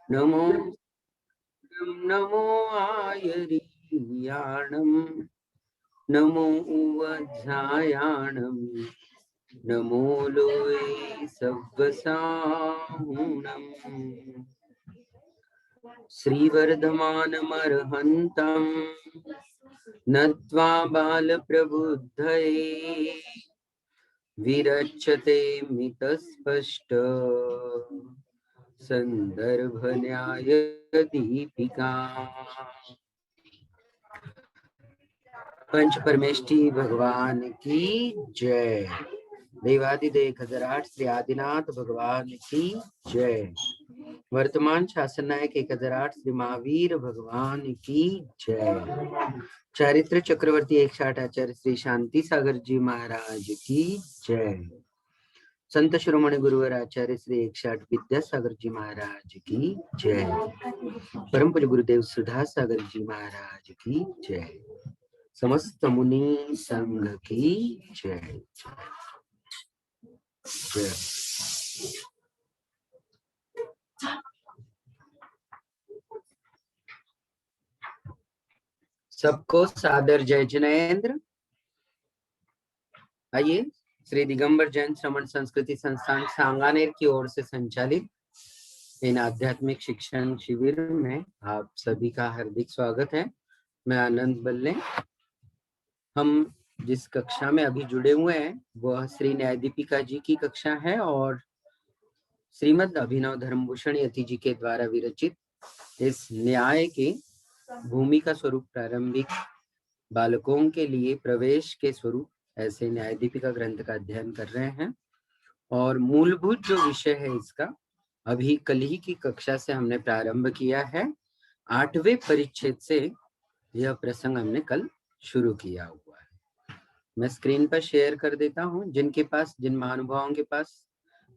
नमो नमो आयर्याणं नमो वज्रायाणं नमो लोये सव्वसाहुणम् श्रीवर्धमानमर्हन्तं नत्वा बालप्रबुद्धये विरच्यते मितस्पष्ट संदर्भन्याय दीपिका। पंच परमेष्टि भगवान की जय। देवादिदेव खजराट श्री आदिनाथ भगवान की जय। वर्तमान शासन नायक 1008 श्री महावीर भगवान की जय। चारित्र चक्रवर्ती 108 आचार्य श्री शांति सागर जी महाराज की जय। संत शिरोमणि गुरुवर आचार्य श्री 108 विद्यासागर जी महाराज की जय। परम पूज्य गुरुदेव सुधा सागर जी महाराज की जय। समस्त मुनि संघ की जय जय। सबको सादर जय जिनेन्द्र। आइए, श्री दिगंबर जैन श्रमण संस्कृति संस्थान सांगानेर की ओर से संचालित इन आध्यात्मिक शिक्षण शिविर में आप सभी का हार्दिक स्वागत है। मैं आनंद बल्ले। हम जिस कक्षा में अभी जुड़े हुए हैं वह श्री न्यायदीपिका जी की कक्षा है और श्रीमद् अभिनव धर्मभूषण यति जी के द्वारा विरचित इस न्याय के भूमिका स्वरूप प्रारंभिक बालकों के लिए प्रवेश के स्वरूप ऐसे न्यायदीपिका ग्रंथ का अध्ययन कर रहे हैं। और मूलभूत जो विषय है इसका अभी कल ही की कक्षा से हमने प्रारंभ किया है। 8वें परिच्छेद से यह प्रसंग हमने कल शुरू किया हुआ है। मैं स्क्रीन पर शेयर कर देता हूं। जिनके पास, जिन महानुभावों के पास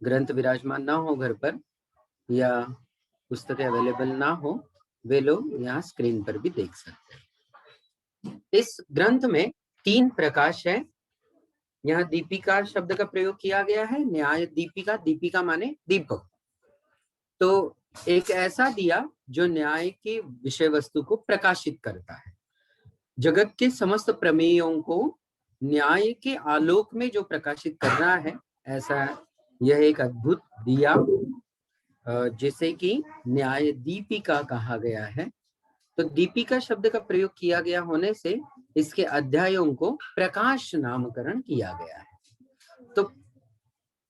ग्रंथ विराजमान ना हो घर पर या पुस्तकें अवेलेबल ना हो, वे लोग यहाँ स्क्रीन पर भी देख सकते हैं। इस ग्रंथ में 3 प्रकाश है। यहाँ दीपिका शब्द का प्रयोग किया गया है। न्याय दीपिका, दीपिका माने दीपक। तो एक ऐसा दिया जो न्याय की विषय वस्तु को प्रकाशित करता है। जगत के समस्त प्रमेयों को न्याय के आलोक में जो प्रकाशित कर रहा है, ऐसा यह एक अद्भुत दिया जिसे कि न्याय दीपिका कहा गया है। तो दीपिका शब्द का प्रयोग किया गया होने से इसके अध्यायों को प्रकाश नामकरण किया गया है। तो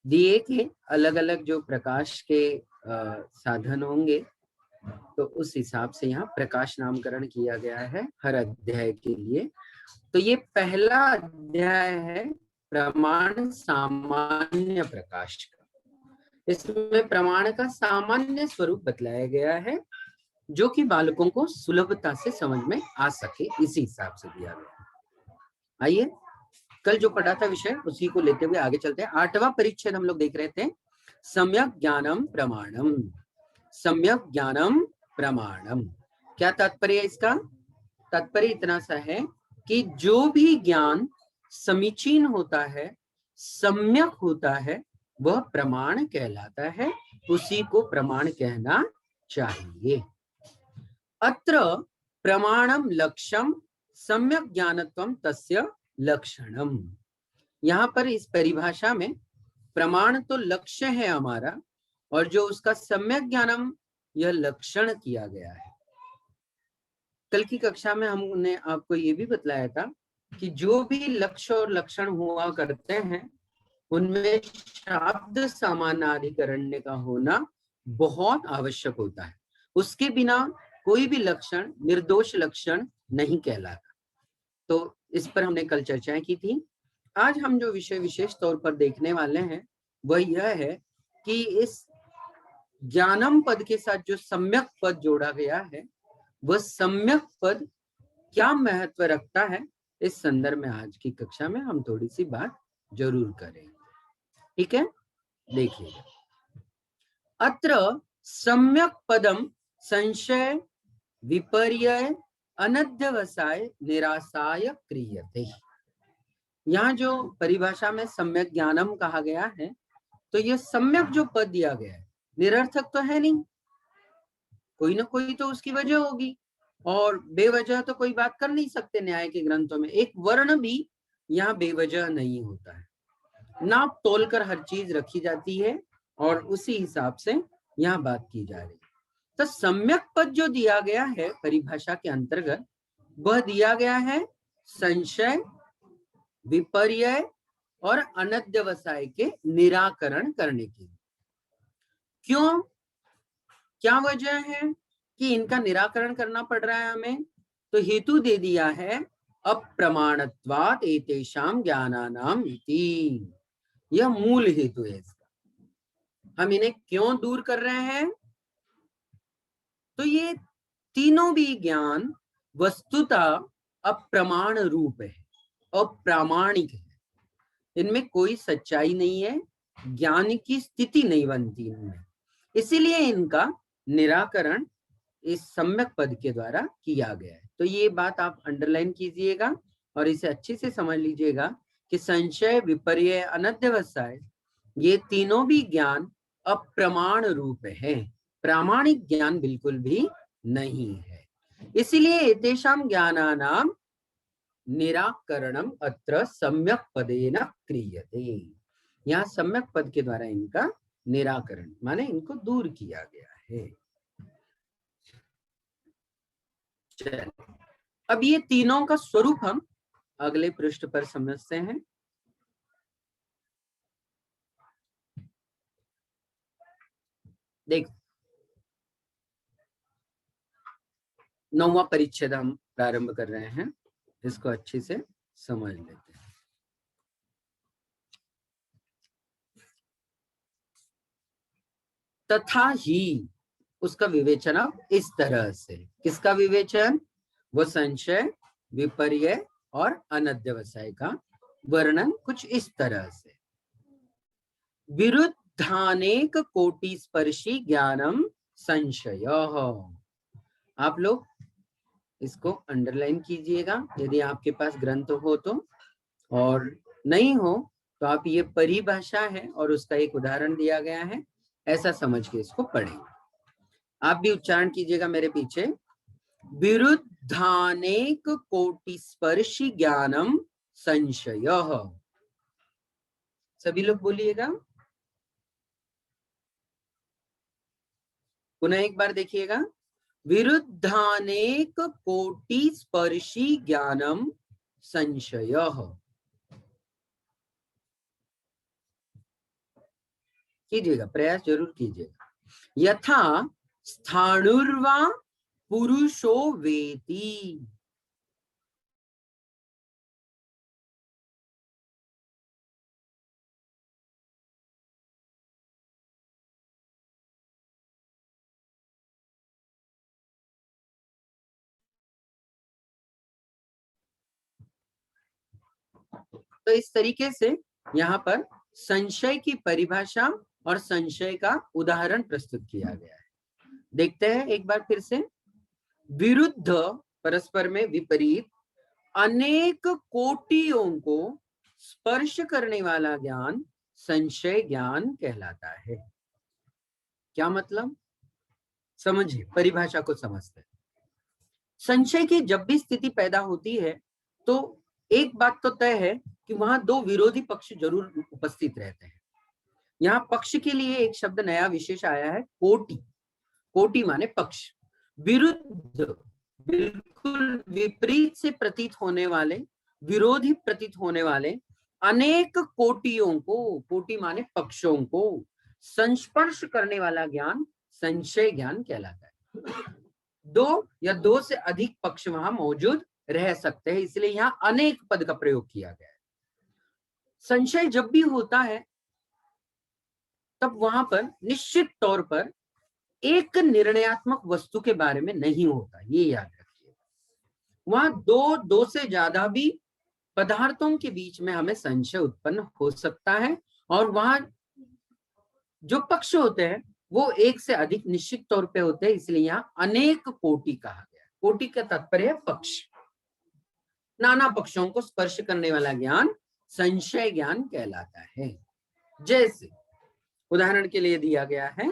दिए के अलग अलग जो प्रकाश के साधन होंगे, तो उस हिसाब से यहाँ प्रकाश नामकरण किया गया है हर अध्याय के लिए। तो ये पहला अध्याय है प्रमाण सामान्य प्रकाश का। इसमें प्रमाण का सामान्य स्वरूप बतलाया गया है जो कि बालकों को सुलभता से समझ में आ सके, इसी हिसाब से दिया गया। आइए, कल जो पढ़ा था विषय उसी को लेते हुए आगे चलते हैं। 8वां परिच्छेद हम लोग देख रहे थे, सम्यक ज्ञानम प्रमाणम। सम्यक ज्ञानम प्रमाणम, क्या तात्पर्य है इसका? तात्पर्य इतना सा है कि जो भी ज्ञान समीचीन होता है, सम्यक होता है, वह प्रमाण कहलाता है। उसी को प्रमाण कहना चाहिए। अत्र प्रमाणम लक्ष्यम सम्यक ज्ञानत्वम तस्य लक्षणम। यहाँ पर इस परिभाषा में प्रमाण तो लक्ष्य है हमारा, और जो उसका सम्यक ज्ञानम यह लक्षण किया गया है। कल की कक्षा में हमने आपको ये भी बतलाया था कि जो भी लक्ष्य और लक्षण हुआ करते हैं उनमें शब्द सामानाधिकरण्य का होना बहुत आवश्यक होता है। उसके बिना कोई भी लक्षण निर्दोष लक्षण नहीं कहलाता। तो इस पर हमने कल चर्चाएं की थी। आज हम जो विषय विशेष तौर पर देखने वाले हैं वह यह है कि इस ज्ञानम पद के साथ जो सम्यक पद जोड़ा गया है, वह सम्यक पद क्या महत्व रखता है, इस संदर्भ में आज की कक्षा में हम थोड़ी सी बात जरूर करेंगे। ठीक है, देखिए, अत्र सम्यक पदम संशय विपर्यय अनध्यवसाय निराशाय क्रियते। यहाँ जो परिभाषा में सम्यक ज्ञानम कहा गया है, तो यह सम्यक जो पद दिया गया है निरर्थक तो है नहीं। कोई ना कोई तो उसकी वजह होगी, और बेवजह तो कोई बात कर नहीं सकते न्याय के ग्रंथों में। एक वर्ण भी यहाँ बेवजह नहीं होता है, नाप तोल कर हर चीज रखी जाती है और उसी हिसाब से यहाँ बात की जा रही है। तो सम्यक पद जो दिया गया है परिभाषा के अंतर्गत, वह दिया गया है संशय, विपर्यय और अनध्यवसाय के निराकरण करने के लिए। क्यों, क्या वजह है कि इनका निराकरण करना पड़ रहा है हमें? तो हेतु दे दिया है अप्रमाणत्वात् एतेषां ज्ञानानाम इति। यह मूल हेतु है इसका। हम इन्हें क्यों दूर कर रहे हैं? तो ये तीनों भी ज्ञान वस्तुतः अप्रमाण रूप है, अप्रामाणिक है, इनमें कोई सच्चाई नहीं है, ज्ञान की स्थिति नहीं बनती इनमें, इसीलिए इनका निराकरण इस सम्यक पद के द्वारा किया गया है। तो ये बात आप अंडरलाइन कीजिएगा और इसे अच्छे से समझ लीजिएगा कि संशय, विपर्यय, अनध्यवसाय ये तीनों भी ज्ञान अप्रमाण रूप है, प्रामाणिक ज्ञान बिल्कुल भी नहीं है। इसीलिए एतेषां ज्ञानानाम निराकरणम अत्र सम्यक पदेन क्रियते। यहाँ सम्यक पद के द्वारा इनका निराकरण माने इनको दूर किया गया है। अब ये तीनों का स्वरूप हम अगले पृष्ठ पर समझते हैं। देखो, 9वां परिच्छेद हम प्रारंभ कर रहे हैं, इसको अच्छे से समझ लेते हैं। तथा ही, उसका विवेचन अब इस तरह से, किसका विवेचन? वो संशय, विपर्यय और अनध्यवसाय का वर्णन कुछ इस तरह से। विरुद्धानेक कोटि स्पर्शी ज्ञानम संशय। आप लोग इसको अंडरलाइन कीजिएगा यदि आपके पास ग्रंथ हो तो, और नहीं हो तो आप ये परिभाषा है और उसका एक उदाहरण दिया गया है, ऐसा समझ के इसको पढ़ें। आप भी उच्चारण कीजिएगा मेरे पीछे। विरुद्धानेक कोटि स्पर्शी ज्ञानम संशय। सभी लोग बोलिएगा। पुनः एक बार देखिएगा। विरुद्धानेक कोटि स्पर्शी ज्ञानम संशय। कीजिएगा, प्रयास जरूर कीजिएगा। यथा स्थाणुर्वा पुरुषो वेति। तो इस तरीके से यहाँ पर संशय की परिभाषा और संशय का उदाहरण प्रस्तुत किया गया है। देखते हैं एक बार फिर से। विरुद्ध, परस्पर में विपरीत, अनेक कोटियों को स्पर्श करने वाला ज्ञान संशय ज्ञान कहलाता है। क्या मतलब? समझिए, परिभाषा को समझते हैं। संशय की जब भी स्थिति पैदा होती है तो एक बात तो तय है कि वहां दो विरोधी पक्ष जरूर उपस्थित रहते हैं। यहाँ पक्ष के लिए एक शब्द नया विशेष आया है, कोटि। कोटि माने पक्ष। विरुद्ध, बिल्कुल विपरीत से प्रतीत होने वाले, विरोधी प्रतीत होने वाले अनेक कोटियों को, कोटि माने पक्षों को संस्पर्श करने वाला ज्ञान संशय ज्ञान कहलाता है। दो या दो से अधिक पक्ष वहां मौजूद रह सकते हैं, इसलिए यहाँ अनेक पद का प्रयोग किया गया है। संशय जब भी होता है तब वहां पर निश्चित तौर पर एक निर्णयात्मक वस्तु के बारे में नहीं होता, ये याद रखिए। वहां दो से ज्यादा भी पदार्थों के बीच में हमें संशय उत्पन्न हो सकता है, और वहां जो पक्ष होते हैं वो एक से अधिक निश्चित तौर पे होते हैं, इसलिए यहाँ अनेक कोटि कहा गया। कोटि का तात्पर्य है पक्ष। नाना पक्षों को स्पर्श करने वाला ज्ञान संशय ज्ञान कहलाता है। जैसे उदाहरण के लिए दिया गया है,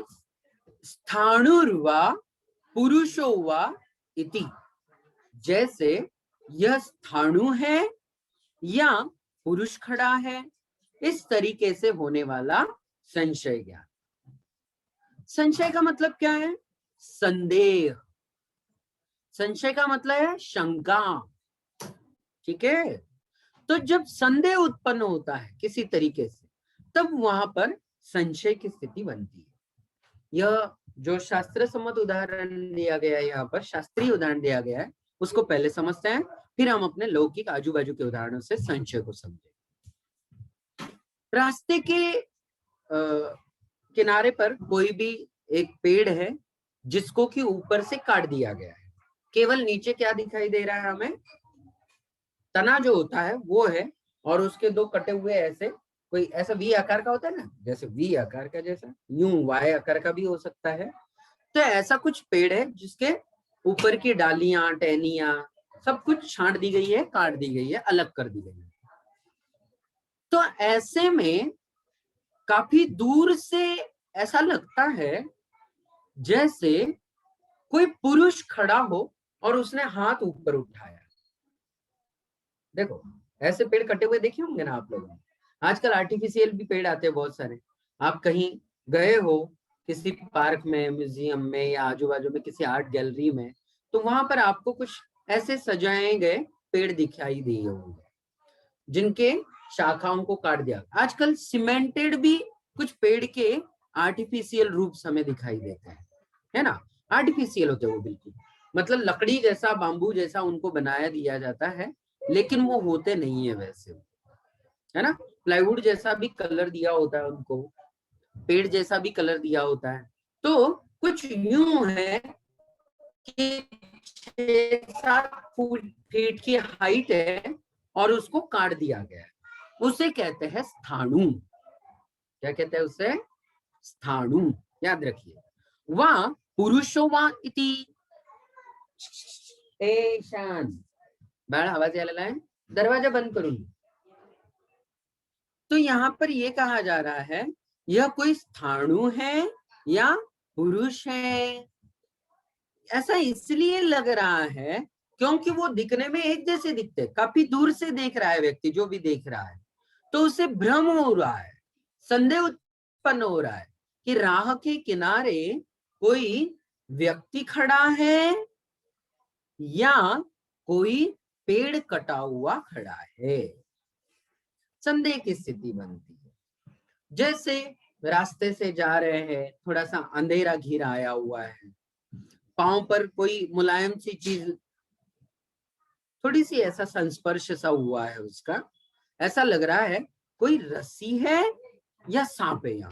स्थाणुर्वा पुरुषो वा इति, जैसे यह स्थाणु है या पुरुष खड़ा है, इस तरीके से होने वाला संशय ज्ञान। संशय का मतलब क्या है? संदेह। संशय का मतलब है शंका। ठीक है, तो जब संदेह उत्पन्न होता है किसी तरीके से, तब वहां पर संशय की स्थिति बनती है। यह जो शास्त्र सम्मत उदाहरण दिया गया है, यहाँ पर शास्त्रीय उदाहरण दिया गया है, उसको पहले समझते हैं, फिर हम अपने लौकिक आजू बाजू के उदाहरणों से संशय को समझें। रास्ते के किनारे पर कोई भी एक पेड़ है जिसको कि ऊपर से काट दिया गया है, केवल नीचे क्या दिखाई दे रहा है हमें? तना जो होता है वो है, और उसके दो कटे हुए ऐसे कोई ऐसा वी आकार का होता है ना, जैसे वी आकार का, जैसा यूं वाई आकार का भी हो सकता है। तो ऐसा कुछ पेड़ है जिसके ऊपर की डालियां टहनियां सब कुछ छांट दी गई है, काट दी गई है, अलग कर दी गई है। तो ऐसे में काफी दूर से ऐसा लगता है जैसे कोई पुरुष खड़ा हो और उसने हाथ ऊपर उठाया। देखो, ऐसे पेड़ कटे हुए देखे होंगे ना आप लोगों ने। आजकल आर्टिफिशियल भी पेड़ आते हैं बहुत सारे। आप कहीं गए हो किसी पार्क में, म्यूजियम में, या आजू बाजू में किसी आर्ट गैलरी में, तो वहां पर आपको कुछ ऐसे सजाए गए पेड़ दिखाई दिए होंगे जिनके शाखाओं को काट दिया। आजकल सीमेंटेड भी कुछ पेड़ के आर्टिफिशियल रूप हमें दिखाई देते हैं, है ना। आर्टिफिशियल होते हैं वो, बिल्कुल मतलब लकड़ी जैसा, बांबू जैसा उनको बनाया दिया जाता है, लेकिन वो होते नहीं है वैसे, है ना। प्लाईवुड जैसा भी कलर दिया होता है उनको, पेड़ जैसा भी कलर दिया होता है। तो कुछ यूं है कि 6-7 फीट की हाइट है और उसको काट दिया गया है, उसे कहते हैं स्थाणु। क्या कहते हैं उसे? स्थाणु। याद रखिए, वहां पुरुषो वा इति। शांत बाळ आवाज यायला है, दरवाजा बंद करूंगी। तो यहाँ पर ये कहा जा रहा है यह कोई स्थाणु है या पुरुष है। ऐसा इसलिए लग रहा है क्योंकि वो दिखने में एक जैसे दिखते हैं। काफी दूर से देख रहा है व्यक्ति, जो भी देख रहा है, तो उसे भ्रम हो रहा है, संदेह उत्पन्न हो रहा है कि राह के किनारे कोई व्यक्ति खड़ा है या कोई पेड़ कटा हुआ खड़ा है। संदेह की स्थिति बनती है। जैसे रास्ते से जा रहे हैं, थोड़ा सा अंधेरा घिरा आया हुआ है, पांव पर कोई मुलायम सी चीज, थोड़ी सी ऐसा संस्पर्श सा हुआ है उसका, ऐसा लग रहा है कोई रस्सी है या सांप है। यहाँ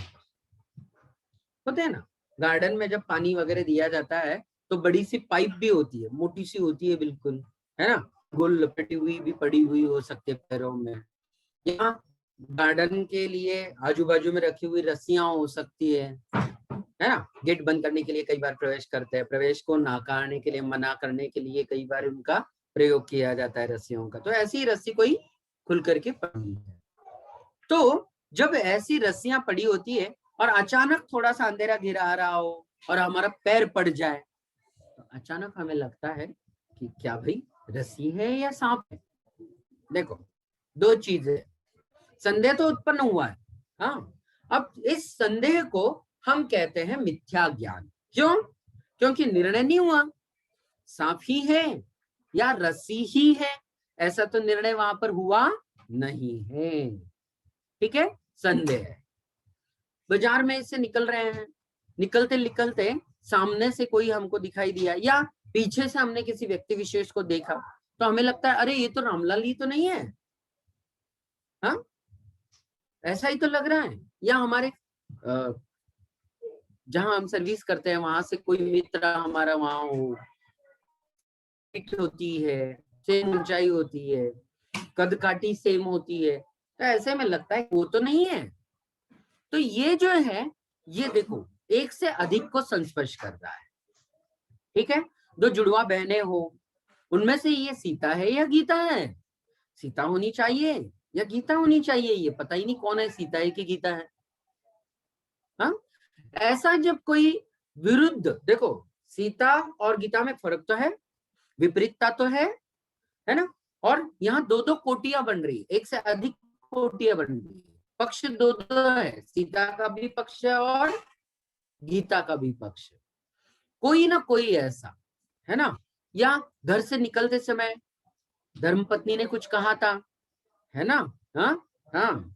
होते है ना, गार्डन में जब पानी वगैरह दिया जाता है तो बड़ी सी पाइप भी होती है, मोटी सी होती है बिल्कुल, है ना, गोल लपेटी हुई भी पड़ी हुई हो सकती है पैरों में। यहाँ गार्डन के लिए आजू बाजू में रखी हुई रस्सियां हो सकती है ना। गेट बंद करने के लिए कई बार प्रवेश करते हैं, प्रवेश को नाकारने के लिए, मना करने के लिए कई बार उनका प्रयोग किया जाता है रस्सियों का। तो ऐसी रस्सी कोई खुल करके पड़ी है। तो जब ऐसी रस्सियां पड़ी होती है और अचानक थोड़ा सा अंधेरा घिरा आ रहा हो और हमारा पैर पड़ जाए, तो अचानक हमें लगता है कि क्या भाई रस्सी है या सांप है। देखो, दो चीजें, संदेह तो उत्पन्न हुआ है। हाँ, अब इस संदेह को हम कहते हैं मिथ्या ज्ञान। क्यों? क्योंकि निर्णय नहीं हुआ सांप ही है या रस्सी ही है, ऐसा तो निर्णय वहां पर हुआ नहीं है। ठीक है, संदेह है। बाजार में से निकल रहे हैं, निकलते निकलते सामने से कोई हमको दिखाई दिया या पीछे से हमने किसी व्यक्ति विशेष को देखा, तो हमें लगता है अरे ये तो रामलाल ही तो नहीं है। हाँ, ऐसा ही तो लग रहा है। या हमारे जहां हम सर्विस करते हैं वहां से कोई मित्र हमारा वहां हो, होती है, सेम ऊंचाई होती है, कद काठी सेम होती है, तो ऐसे में लगता है वो तो नहीं है। तो ये जो है, ये देखो एक से अधिक को संस्पर्श कर रहा है। ठीक है, दो जुड़वा बहनें हो, उनमें से ये सीता है या गीता है? सीता होनी चाहिए या गीता होनी चाहिए? ये पता ही नहीं कौन है, सीता है कि गीता है। हाँ, ऐसा जब कोई विरुद्ध, देखो सीता और गीता में फर्क तो है, विपरीतता तो है ना। और यहाँ दो दो कोटियां बन रही है, एक से अधिक कोटियां बन रही है, पक्ष दो दो है, सीता का भी पक्ष है और गीता का भी पक्ष है। कोई ना कोई ऐसा है ना, या घर से निकलते समय धर्मपत्नी ने कुछ कहा था, है ना। हाँ हाँ,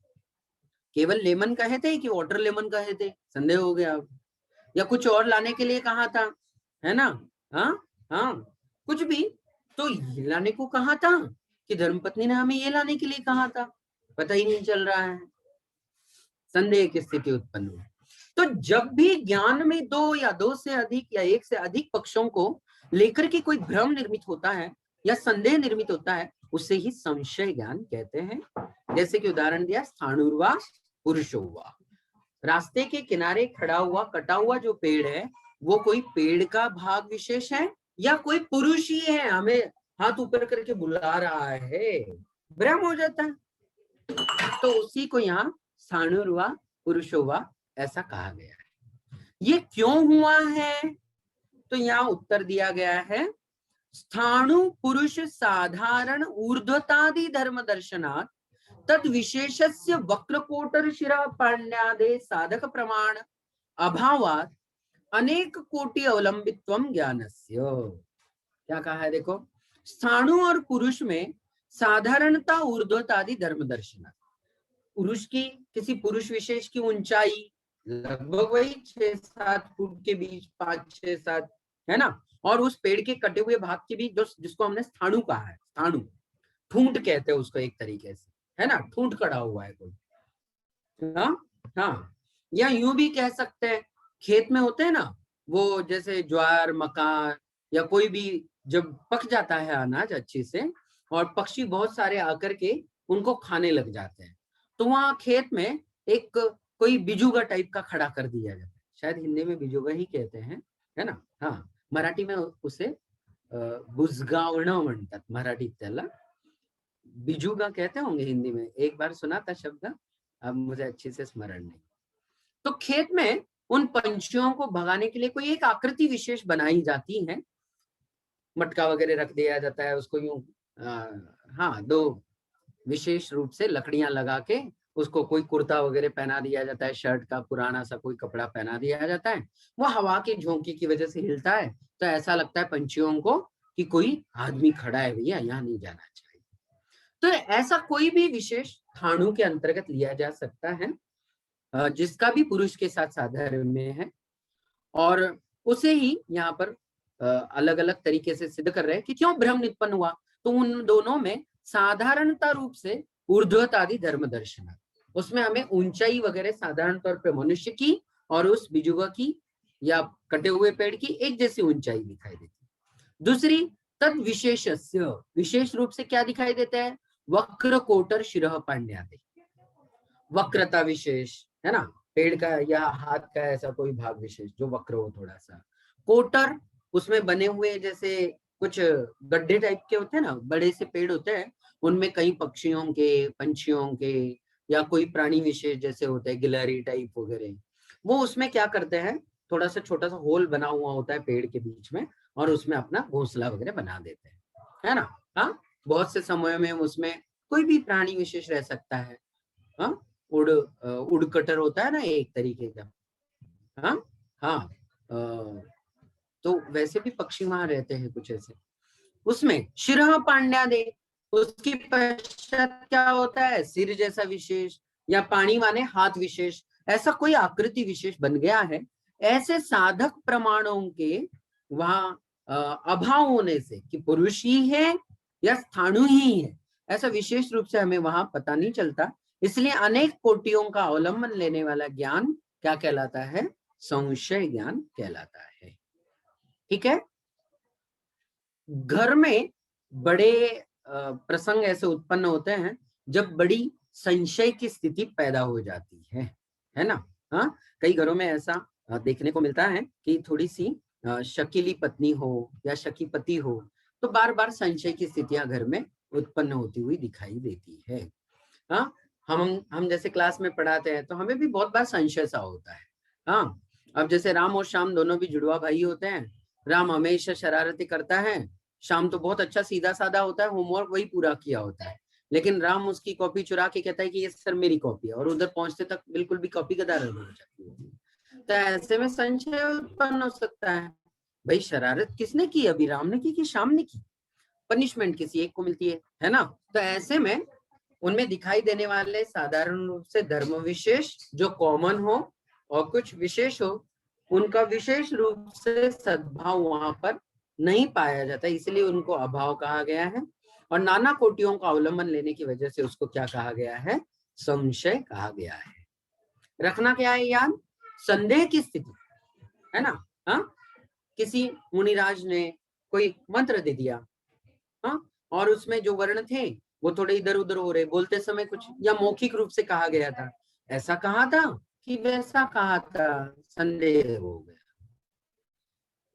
केवल लेमन कहे थे कि वाटर लेमन कहे थे, संदेह हो गया अब। या कुछ और लाने के लिए कहा था, है ना। हाँ हाँ, कुछ भी तो ये लाने को कहा था कि धर्मपत्नी ने हमें ये लाने के लिए कहा था, पता ही नहीं चल रहा है, संदेह की स्थिति उत्पन्न हुई। तो जब भी ज्ञान में दो या दो से अधिक या एक से अधिक पक्षों को लेकर के कोई भ्रम निर्मित होता है या संदेह निर्मित होता है, उसे ही संशय ज्ञान कहते हैं। जैसे कि उदाहरण दिया, स्थाणुर्वा पुरुषोवा, रास्ते के किनारे खड़ा हुआ कटा हुआ जो पेड़ है वो कोई पेड़ का भाग विशेष है या कोई पुरुष ही है, हमें हाथ ऊपर करके बुला रहा है, भ्रम हो जाता है। तो उसी को यहाँ स्थाणुर्वा पुरुषोवा ऐसा कहा गया है। ये क्यों हुआ है, तो यहाँ उत्तर दिया गया है, स्थाणु पुरुष साधारण ऊर्ध्वतादि धर्म दर्शनात् तद विशेषस्य वक्रकोटर शिरा पाण्यादे साधक प्रमाण अभावात् अनेक कोटि अवलंबित्वम ज्ञानस्य। क्या कहा है देखो, स्थाणु और पुरुष में साधारणता ऊर्ध्वतादि धर्म दर्शनात्, पुरुष की किसी पुरुष विशेष की ऊंचाई लगभग वही 6-7 फुट के बीच, 5-6-7, है ना। और उस पेड़ के कटे हुए भाग के बीच जो जिसको हमने स्थाणु कहा है, स्थाणु ठूंठ कहते हैं उसको एक तरीके से, है ना, ठूंठ कड़ा हुआ है कोई। हाँ हाँ, या यूं भी कह सकते हैं, खेत में होते हैं ना वो, जैसे ज्वार मक्का या कोई भी जब पक जाता है अनाज अच्छी से और पक्षी बहुत सारे आकर के उनको खाने लग जाते हैं, तो वहां खेत में एक कोई बिजुगा टाइप का खड़ा कर दिया जाता है, शायद हिंदी में बिजुगा ही कहते हैं, है ना। हाँ, मराठी में उसे बुजगावणं म्हणतात, मराठीत त्याला बिजुगा कहते होंगे हिंदी में, एक बार सुना था शब्द, अब मुझे अच्छे से स्मरण नहीं। तो खेत में उन पंछियों को भगाने के लिए कोई एक आकृति विशेष बनाई जाती है, मटका वगैरह रख दिया जाता है उसको यूं, हाँ, दो विशेष रूप से लकड़ियां लगा के उसको कोई कुर्ता वगैरह पहना दिया जाता है, शर्ट का पुराना सा कोई कपड़ा पहना दिया जाता है, वो हवा की झोंकी की वजह से हिलता है तो ऐसा लगता है पंछियों को कि कोई आदमी खड़ा है, भैया यहाँ नहीं जाना चाहिए। तो ऐसा कोई भी विशेष स्थाणु के अंतर्गत लिया जा सकता है जिसका भी पुरुष के साथ साधर्म्य है, और उसे ही यहाँ पर अलग अलग तरीके से सिद्ध कर रहे हैं कि क्यों भ्रम उत्पन्न हुआ। तो उन दोनों में साधारणता रूप से ऊर्ध्वतादि धर्म दर्शन, उसमें हमें ऊंचाई वगैरह साधारण तौर पर मनुष्य की और उस बिजुगा की या कटे हुए पेड़ की एक जैसी ऊंचाई दिखाई देती। दूसरी, तद विशेषस्य, विशेष रूप से क्या दिखाई देता है, वक्र कोटर शिरः पाण्यादि, वक्रता विशेष, है ना, पेड़ का या हाथ का ऐसा कोई भाग विशेष जो वक्र हो थोड़ा सा। कोटर, उसमें बने हुए जैसे कुछ गड्ढे टाइप के होते हैं ना, बड़े से पेड़ होते हैं, उनमें कई पक्षियों के, पंछियों के या कोई प्राणी विशेष जैसे होते हैं, गिलहरी टाइप वगैरह, वो उसमें क्या करते हैं, थोड़ा सा छोटा सा होल बना हुआ होता है पेड़ के बीच में और उसमें अपना घोंसला वगैरह बना देते हैं, है ना। हाँ, बहुत से समय में उसमें कोई भी प्राणी विशेष रह सकता है। हाँ, उड़कटर होता है ना एक तरीके का। हाँ हाँ, तो वैसे भी पक्षी वहां रहते हैं कुछ ऐसे। उसमें शिरः पाण्यादे, उसकी पश्चात क्या होता है, सिर जैसा विशेष या पानी माने हाथ विशेष, ऐसा कोई आकृति विशेष बन गया है। ऐसे साधक प्रमाणों के वहां अभाव होने से कि पुरुष ही है या स्थाणु ही है, ऐसा विशेष रूप से हमें वहां पता नहीं चलता, इसलिए अनेक कोटियों का अवलंबन लेने वाला ज्ञान क्या कहलाता है, संशय ज्ञान कहलाता है। ठीक है। घर में बड़े प्रसंग ऐसे उत्पन्न होते हैं जब बड़ी संशय की स्थिति पैदा हो जाती है ना। हाँ, कई घरों में ऐसा देखने को मिलता है कि थोड़ी सी शकीली पत्नी हो या शकी पति हो तो बार बार संशय की स्थितियां घर में उत्पन्न होती हुई दिखाई देती है। हाँ, हम जैसे क्लास में पढ़ाते हैं तो हमें भी बहुत बार संशय सा होता है। हाँ, अब जैसे राम और श्याम दोनों भी जुड़वा भाई होते हैं, राम हमेशा शरारती करता है, शाम तो बहुत अच्छा सीधा साधा होता है, होमवर्क वही पूरा किया होता है, लेकिन राम उसकी कॉपी चुरा के कहता है कि ये सर मेरी कॉपी है, और उधर पहुंचते तक बिल्कुल भी कॉपी गदार हो जाती है। तो ऐसे में संशय उत्पन्न हो सकता है, भाई शरारत किसने की, अभी राम ने की कि श्याम ने की, पनिशमेंट किसी एक को मिलती है ना। तो ऐसे में उनमें दिखाई देने वाले साधारण रूप से धर्म विशेष जो कॉमन हो और कुछ विशेष हो, उनका विशेष रूप से सद्भाव वहां पर नहीं पाया जाता, इसलिए उनको अभाव कहा गया है। और नाना कोटियों का अवलंबन लेने की वजह से उसको क्या कहा गया है, संशय कहा गया है। रखना क्या है याद, संदेह की स्थिति है ना। हाँ, किसी मुनिराज ने कोई मंत्र दे दिया, हाँ, और उसमें जो वर्ण थे वो थोड़े इधर उधर हो रहे, बोलते समय कुछ या मौखिक रूप से कहा गया था, ऐसा कहा था कि वैसा कहा था, संदेह हो गया,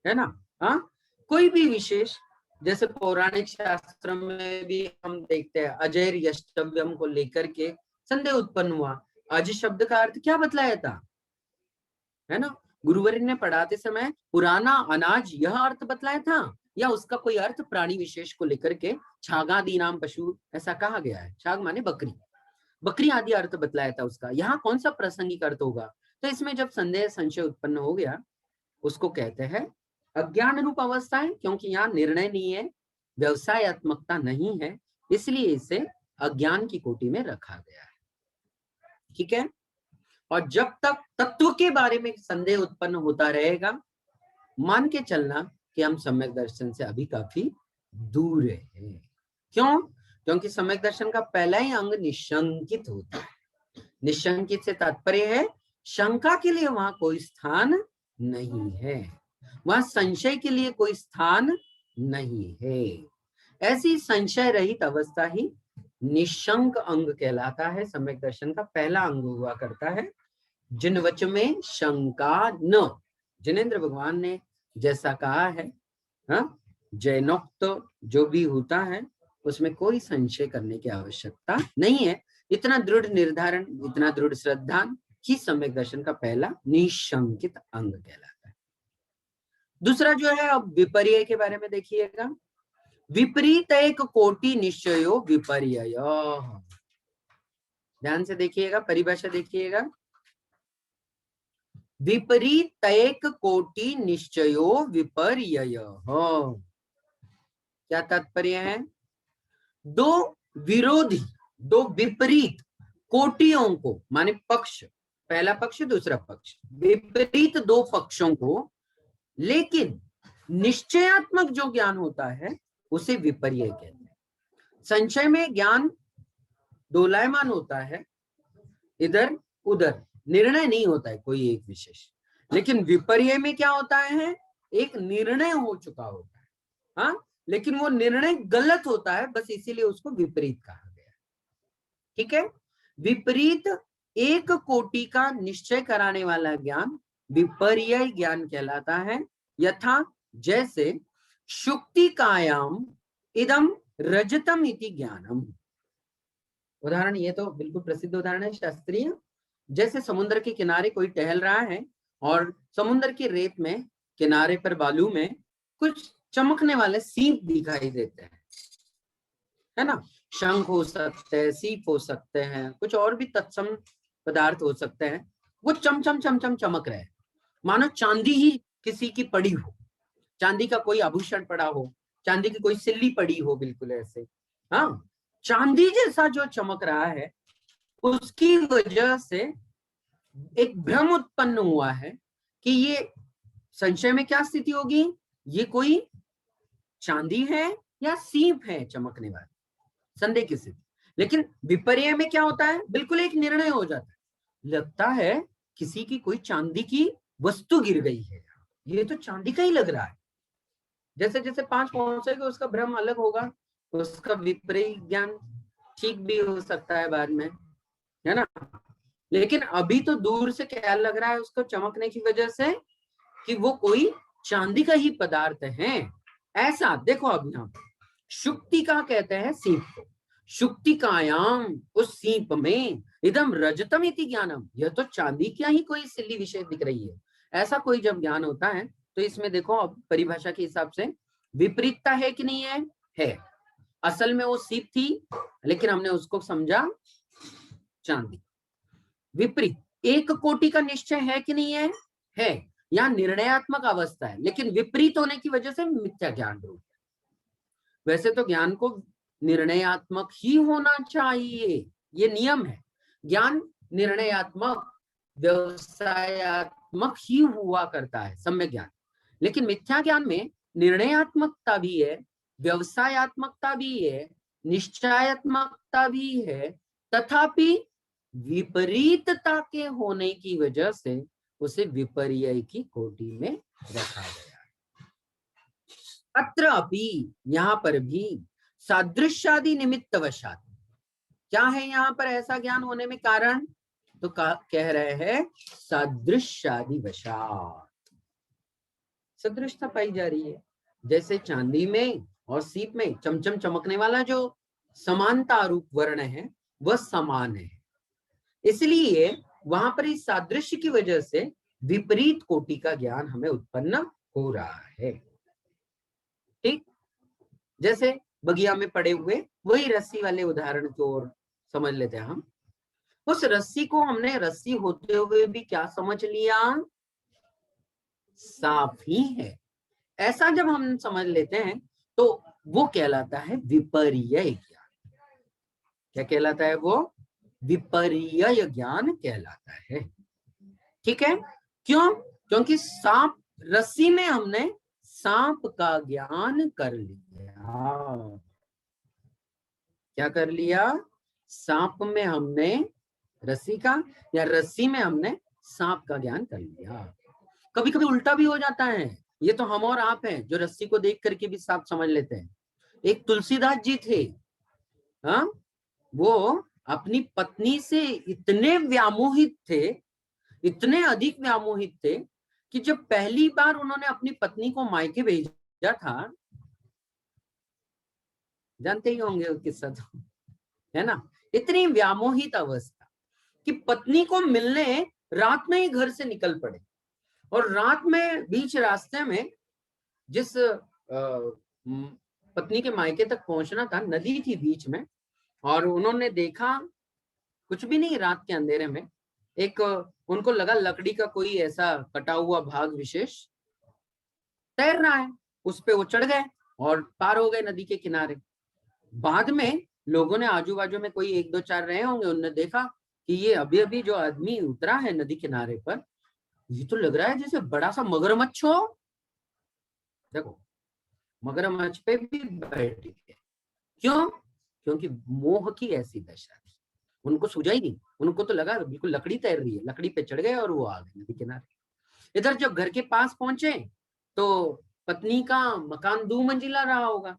है ना। हाँ, कोई भी विशेष, जैसे पौराणिक शास्त्र में भी हम देखते हैं अजैर यष्टव्यम को लेकर के संदेह उत्पन्न हुआ, अज शब्द का अर्थ क्या बतलाया था, है ना। गुरुवर ने पढ़ाते समय पुराना अनाज यह अर्थ बतलाया था, या उसका कोई अर्थ प्राणी विशेष को लेकर के छागादि नाम पशु ऐसा कहा गया है, छाग माने बकरी, बकरी आदि अर्थ बतलाया था उसका, यहाँ कौन सा प्रासंगिक अर्थ होगा। तो इसमें जब संदेह संशय उत्पन्न हो गया, उसको कहते हैं अज्ञान रूप अवस्था है, क्योंकि यहाँ निर्णय नहीं है, व्यवसायत्मकता नहीं है, इसलिए इसे अज्ञान की कोटि में रखा गया है। ठीक है, और जब तक तत्व के बारे में संदेह उत्पन्न होता रहेगा, मान के चलना कि हम सम्यक दर्शन से अभी काफी दूर है। क्यों, क्योंकि सम्यक दर्शन का पहला ही अंग निशंकित होता है। निशंकित से तात्पर्य है शंका के लिए वहां कोई स्थान नहीं है, वहां संशय के लिए कोई स्थान नहीं है। ऐसी संशय रहित अवस्था ही निशंक अंग कहलाता है, सम्यक दर्शन का पहला अंग हुआ करता है। जिन वच में शंका न, जिनेन्द्र भगवान ने जैसा कहा है, हाँ, जैनोक्त जो भी होता है उसमें कोई संशय करने की आवश्यकता नहीं है। इतना दृढ़ निर्धारण, इतना दृढ़ श्रद्धा ही सम्यक दर्शन का पहला निशंकित अंग कहलाता है। दूसरा जो है, अब विपर्य के बारे में देखिएगा। विपरीत एक कोटि निश्चयो विपर्य, ध्यान से देखिएगा, परिभाषा देखिएगा। विपरीत एक कोटि निश्चयो विपर्यय, क्या तात्पर्य है, दो विरोधी, दो विपरीत कोटियों को, माने पक्ष, पहला पक्ष दूसरा पक्ष, विपरीत दो पक्षों को, लेकिन निश्चयात्मक जो ज्ञान होता है उसे विपर्य कहते हैं। संशय में ज्ञान दोलायमान होता है, इधर उधर निर्णय नहीं होता है कोई एक विशेष, लेकिन विपर्य में क्या होता है, एक निर्णय हो चुका होता है, हाँ, लेकिन वो निर्णय गलत होता है, बस इसीलिए उसको विपरीत कहा गया। ठीक है, विपरीत एक कोटि का निश्चय कराने वाला ज्ञान विपर्य ज्ञान कहलाता है। यथा जैसे शुक्तिकायाम इदम रजतम इति ज्ञानम, उदाहरण ये तो बिल्कुल प्रसिद्ध उदाहरण है शास्त्रीय। जैसे समुद्र के किनारे कोई टहल रहा है और समुद्र की रेत में किनारे पर बालू में कुछ चमकने वाले सीप दिखाई देते हैं, है ना। शंख हो सकते हैं, सीप हो सकते हैं, कुछ और भी तत्सम पदार्थ हो सकते हैं, वो चमचम चमचम चमक रहे हैं, मानो चांदी ही किसी की पड़ी हो, चांदी का कोई आभूषण पड़ा हो, चांदी की कोई सिल्ली पड़ी हो, बिल्कुल ऐसे, हाँ, चांदी जैसा जो चमक रहा है, उसकी वजह से एक भ्रम उत्पन्न हुआ है कि ये संशय में क्या स्थिति होगी, ये कोई चांदी है या सीप है चमकने वाली, संदेह की स्थिति। लेकिन विपर्य में क्या होता है, बिल्कुल एक निर्णय हो जाता है, लगता है किसी की कोई चांदी की वस्तु गिर गई है, ये तो चांदी का ही लग रहा है। जैसे जैसे पांच पहुंचेगा उसका भ्रम अलग होगा, उसका विपरीत ज्ञान ठीक भी हो सकता है बाद में, है ना। लेकिन अभी तो दूर से क्या लग रहा है उसको चमकने की वजह से कि वो कोई चांदी का ही पदार्थ है, ऐसा देखो। अब यहाँ शुक्ति का कहते हैं सीप को, शुक्तिकायाम उस सीप में, इदम रजतम इति ज्ञानम, यह तो चांदी क्या ही कोई सिल्ली विशेष दिख रही है, ऐसा कोई जब ज्ञान होता है तो इसमें देखो अब परिभाषा के हिसाब से विपरीतता है कि नहीं है। असल में वो सीप थी, लेकिन हमने उसको समझा चांदी। विपरीत एक कोटि का निश्चय है कि नहीं है। यहाँ निर्णयात्मक अवस्था है, लेकिन विपरीत होने की वजह से मिथ्या ज्ञान रूप है। वैसे तो ज्ञान को निर्णयात्मक ही होना चाहिए, ये नियम है। ज्ञान निर्णयात्मक व्यवसायत्मक ही हुआ करता है, सम्यक ज्ञान। लेकिन मिथ्या ज्ञान में निर्णयात्मकता भी है, व्यवसायत्मकता भी है, निश्चयात्मकता भी है, तथापि विपरीतता के होने की वजह से उसे विपर्यय की कोटि में रखा गया है। अत्र अपि, यहाँ पर भी सादृश्यादि निमित्तवशात, क्या है यहाँ पर ऐसा ज्ञान होने में कारण, तो कह रहे हैं सादृश्यादि वशात सदृशता पाई जा रही है। जैसे चांदी में और सीप में चमचम चमकने वाला जो समानता रूप वर्ण है वह समान है, इसलिए वहां पर इस सादृश्य की वजह से विपरीत कोटि का ज्ञान हमें उत्पन्न हो रहा है। ठीक, जैसे बगिया में पड़े हुए वही रस्सी वाले उदाहरण की ओर समझ लेते हैं हम। उस रस्सी को हमने रस्सी होते हुए भी क्या समझ लिया, सांप ही है। ऐसा जब हम समझ लेते हैं तो वो कहलाता है विपर्यय ज्ञान। क्या कहलाता है वो, विपर्यय ज्ञान कहलाता है। ठीक है, क्यों, क्योंकि सांप, रस्सी में हमने सांप का ज्ञान कर लिया। क्या कर लिया, सांप में हमने रस्सी का, या रस्सी में हमने सांप का ज्ञान कर लिया। कभी कभी उल्टा भी हो जाता है, ये तो हम और आप हैं जो रस्सी को देख करके भी सांप समझ लेते हैं। एक तुलसीदास जी थे, हाँ, वो अपनी पत्नी से इतने व्यामोहित थे, इतने अधिक व्यामोहित थे कि जब पहली बार उन्होंने अपनी पत्नी को मायके भेजा था, जानते ही होंगे वो किस्सा तो, है ना, इतनी व्यामोहित अवस्था कि पत्नी को मिलने रात में ही घर से निकल पड़े। और रात में बीच रास्ते में जिस पत्नी के मायके तक पहुंचना था, नदी थी बीच में, और उन्होंने देखा कुछ भी नहीं, रात के अंधेरे में एक उनको लगा लकड़ी का कोई ऐसा कटा हुआ भाग विशेष तैर रहा है, उस पे वो चढ़ गए और पार हो गए नदी के किनारे। बाद में लोगों ने, आजू बाजू में कोई एक दो चार रहे होंगे, उन्होंने देखा कि ये अभी अभी जो आदमी उतरा है नदी किनारे पर, ये तो लग रहा है जैसे बड़ा सा मगरमच्छ हो। देखो, मगरमच्छ पे भी बैठ गए। क्यों, क्योंकि मोह की ऐसी दशा थी, उनको सूझा ही नहीं, उनको तो लगा बिल्कुल लकड़ी तैर रही है, लकड़ी पे चढ़ गए और वो आ गए नदी किनारे। इधर जब घर के पास पहुंचे तो पत्नी का मकान 2 मंजिला रहा होगा,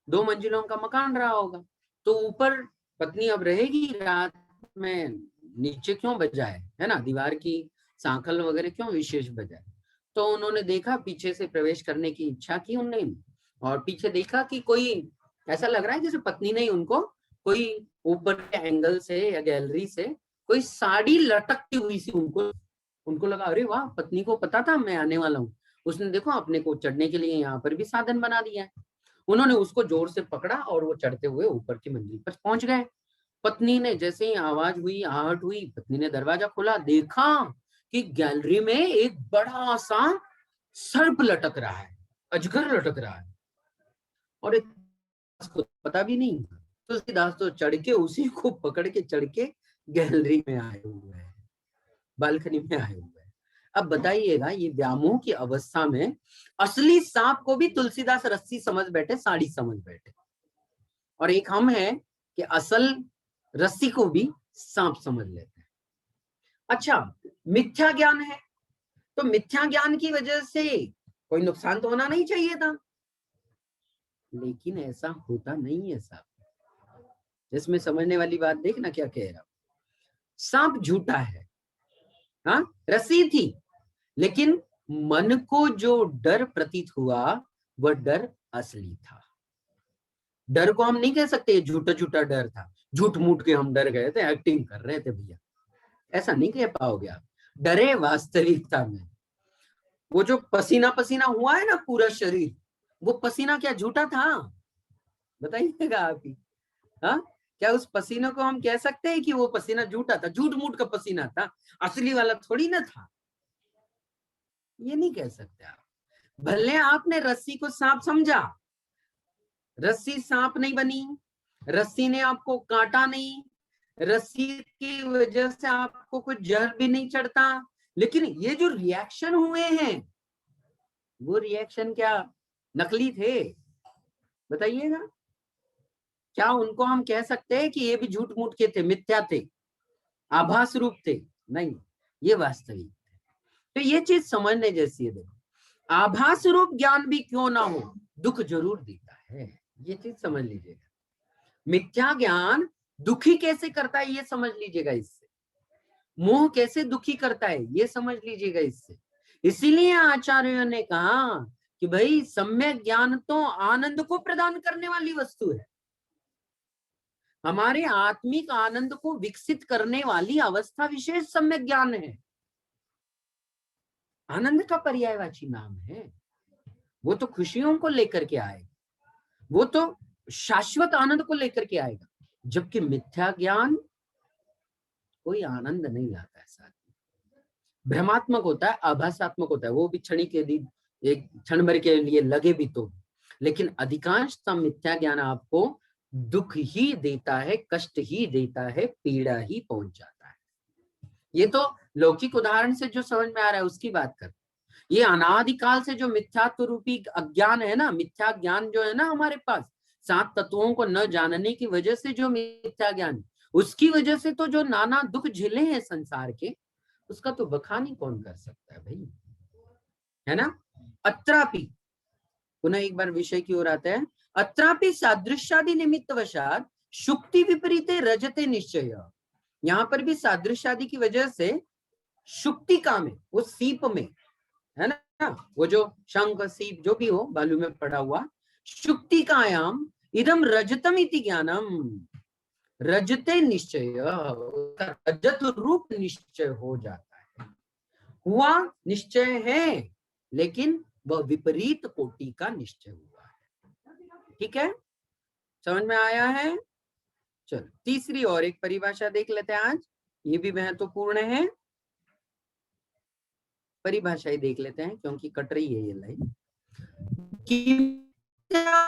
2 मंजिलों का मकान रहा होगा, तो ऊपर पत्नी अब रहेगी, रात में नीचे क्यों बजाए, है ना, दीवार की सांखल वगैरह क्यों विशेष बजाए। तो उन्होंने देखा, पीछे से प्रवेश करने की इच्छा की उन्होंने, और पीछे देखा कि कोई ऐसा लग रहा है जैसे पत्नी ने उनको कोई ऊपर के एंगल से या गैलरी से कोई साड़ी लटकती हुई सी उनको लगा, अरे वाह, पत्नी को पता था मैं आने वाला हूँ, उसने देखो अपने को चढ़ने के लिए यहाँ पर भी साधन बना दिया है। उन्होंने उसको जोर से पकड़ा और वो चढ़ते हुए ऊपर की मंजिल पर पहुंच गए। पत्नी ने जैसे ही आवाज हुई, आहट हुई, पत्नी ने दरवाजा खोला, देखा कि गैलरी में एक बड़ा सा सर्प लटक रहा है, अजगर लटक रहा है, और इसको पता भी नहीं। तुलसीदास तो चढ़ के उसी को पकड़ के चढ़ के गैलरी में आए हुए हैं, बालकनी में आए हुए हैं। अब बताइएगा, ये व्यामोह की अवस्था में असली सांप को भी तुलसीदास रस्सी समझ बैठे, साड़ी समझ बैठे, और एक हम हैं कि असल रस्सी को भी सांप समझ लेते हैं। अच्छा, मिथ्या ज्ञान है, तो मिथ्या ज्ञान की वजह से कोई नुकसान तो होना नहीं चाहिए था, लेकिन ऐसा होता नहीं है साहब। जिसमें समझने वाली बात देखना क्या कह रहा हूं। सांप झूठा है, हाँ, रस्सी थी, लेकिन मन को जो डर प्रतीत हुआ वह डर असली था। डर को हम नहीं कह सकते झूठा झूठा डर था, झूठ मूठ के हम डर गए थे, एक्टिंग कर रहे थे भैया, ऐसा नहीं कह पाओगे आप। डरे वास्तविकता में, वो जो पसीना पसीना हुआ है ना पूरा शरीर, वो पसीना क्या झूठा था? बताइएगा आप ही। हाँ, क्या उस पसीने को हम कह सकते हैं कि वो पसीना झूठा था, झूठ मूठ का पसीना था, असली वाला थोड़ी ना था? ये नहीं कह सकते आप। भले आपने रस्सी को सांप समझा, रस्सी सांप नहीं बनी, रस्सी ने आपको काटा नहीं, रस्सी की वजह से आपको कुछ जहर भी नहीं चढ़ता, लेकिन ये जो रिएक्शन हुए हैं, वो रिएक्शन क्या नकली थे? बताइएगा। क्या उनको हम कह सकते हैं कि ये भी झूठ मूठ के थे, मिथ्या थे, आभास रूप थे? नहीं, ये वास्तविक थे। तो ये चीज समझने जैसी है। देखो, आभास रूप ज्ञान भी क्यों ना हो, दुख जरूर देता है, ये चीज समझ लीजिएगा। मिथ्या ज्ञान दुखी कैसे करता है, ये समझ लीजिएगा। इससे मोह कैसे दुखी करता है, ये समझ लीजिएगा इससे। इसीलिए आचार्यों ने कहा कि भाई सम्यक ज्ञान तो आनंद को प्रदान करने वाली वस्तु है, हमारे आत्मिक आनंद को विकसित करने वाली अवस्था विशेष सम्यक ज्ञान है। आनंद का पर्यायवाची नाम है। वो तो खुशियों को लेकर के आएगा, वो तो शाश्वत आनंद को लेकर के आएगा, जबकि मिथ्या ज्ञान कोई आनंद नहीं लाता है, साथ भ्रमात्मक होता है, आभासात्मक होता है, वो भी क्षणिक के दिन, एक क्षण भर के लिए लगे भी तो, लेकिन अधिकांशतः मिथ्या ज्ञान आपको दुख ही देता है, कष्ट ही देता है, पीड़ा ही पहुंचाता है। ये तो लौकिक उदाहरण से जो समझ में आ रहा है उसकी बात कर। ये अनादिकाल से जो मिथ्यात्व रूपी अज्ञान है ना, मिथ्या ज्ञान जो है ना हमारे पास, 7 तत्वों को न जानने की वजह से जो मिथ्या ज्ञान, उसकी वजह से तो जो नाना दुख झेले हैं संसार के, उसका तो बखान ही कौन कर सकता है भाई, है ना? अत्रापि, पुनः एक बार विषय की ओर आते हैं, अत्रापि सादृश्यादि निमित्त वशात शुक्ति विपरीते रजते निश्चय। यहाँ पर भी सादृश्यादि की वजह से शुक्तिका में, वो सीप में, है ना, वो जो शंख सीप जो भी हो बालू में पड़ा हुआ, शुक्तिकायाम इदम रजतम इति ज्ञानम, रजते निश्चय, रजत रूप निश्चय हो जाता है। हुआ निश्चय है, लेकिन वह विपरीत कोटि का निश्चय हुआ है। ठीक है, समझ में आया है? चलो तीसरी और एक परिभाषा देख लेते हैं आज, ये भी महत्वपूर्ण है। परिभाषा ही देख लेते हैं क्योंकि कट रही है ये लाइन।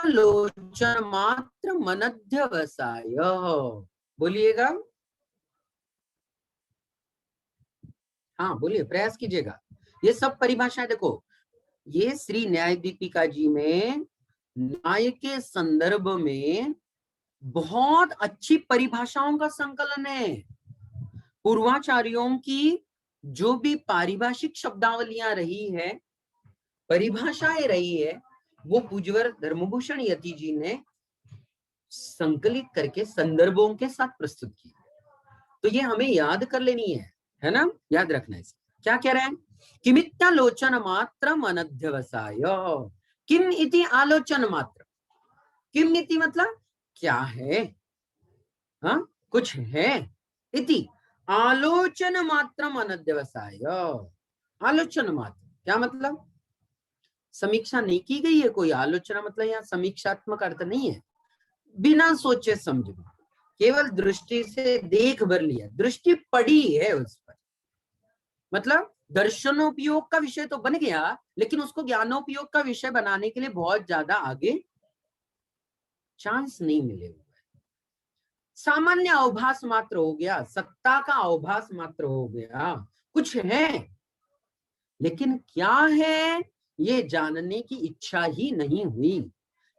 लोचन मात्र मनध्यवसाय, बोलिएगा, हाँ बोलिए, प्रयास कीजिएगा। ये सब परिभाषाएं देखो, ये श्री न्याय दीपिका जी में न्याय के संदर्भ में बहुत अच्छी परिभाषाओं का संकलन है। पूर्वाचार्यों की जो भी पारिभाषिक शब्दावलियां रही है, परिभाषाएं रही है, वो पूज्यवर धर्मभूषण यति जी ने संकलित करके संदर्भों के साथ प्रस्तुत की। तो ये हमें याद कर लेनी है ना, याद रखना है। क्या कह रहे हैं? किमित्यालोचन मात्र अनध्यवसाय, किम इति आलोचन मात्र, किम इति मतलब क्या है, हाँ कुछ है, इति आलोचन मात्र अनध्यवसाय, आलोचन मात्र क्या मतलब? समीक्षा नहीं की गई है कोई, आलोचना मतलब यहाँ समीक्षात्मक अर्थ नहीं है, बिना सोचे समझे, केवल दृष्टि से देख भर लिया, दृष्टि पड़ी है उस पर, मतलब दर्शनोपयोग का विषय तो बन गया, लेकिन उसको ज्ञानोपयोग का विषय बनाने के लिए बहुत ज्यादा आगे चांस नहीं मिले हुए। सामान्य अवभास मात्र हो गया, सत्ता का अवभास मात्र हो गया, कुछ है लेकिन क्या है ये जानने की इच्छा ही नहीं हुई।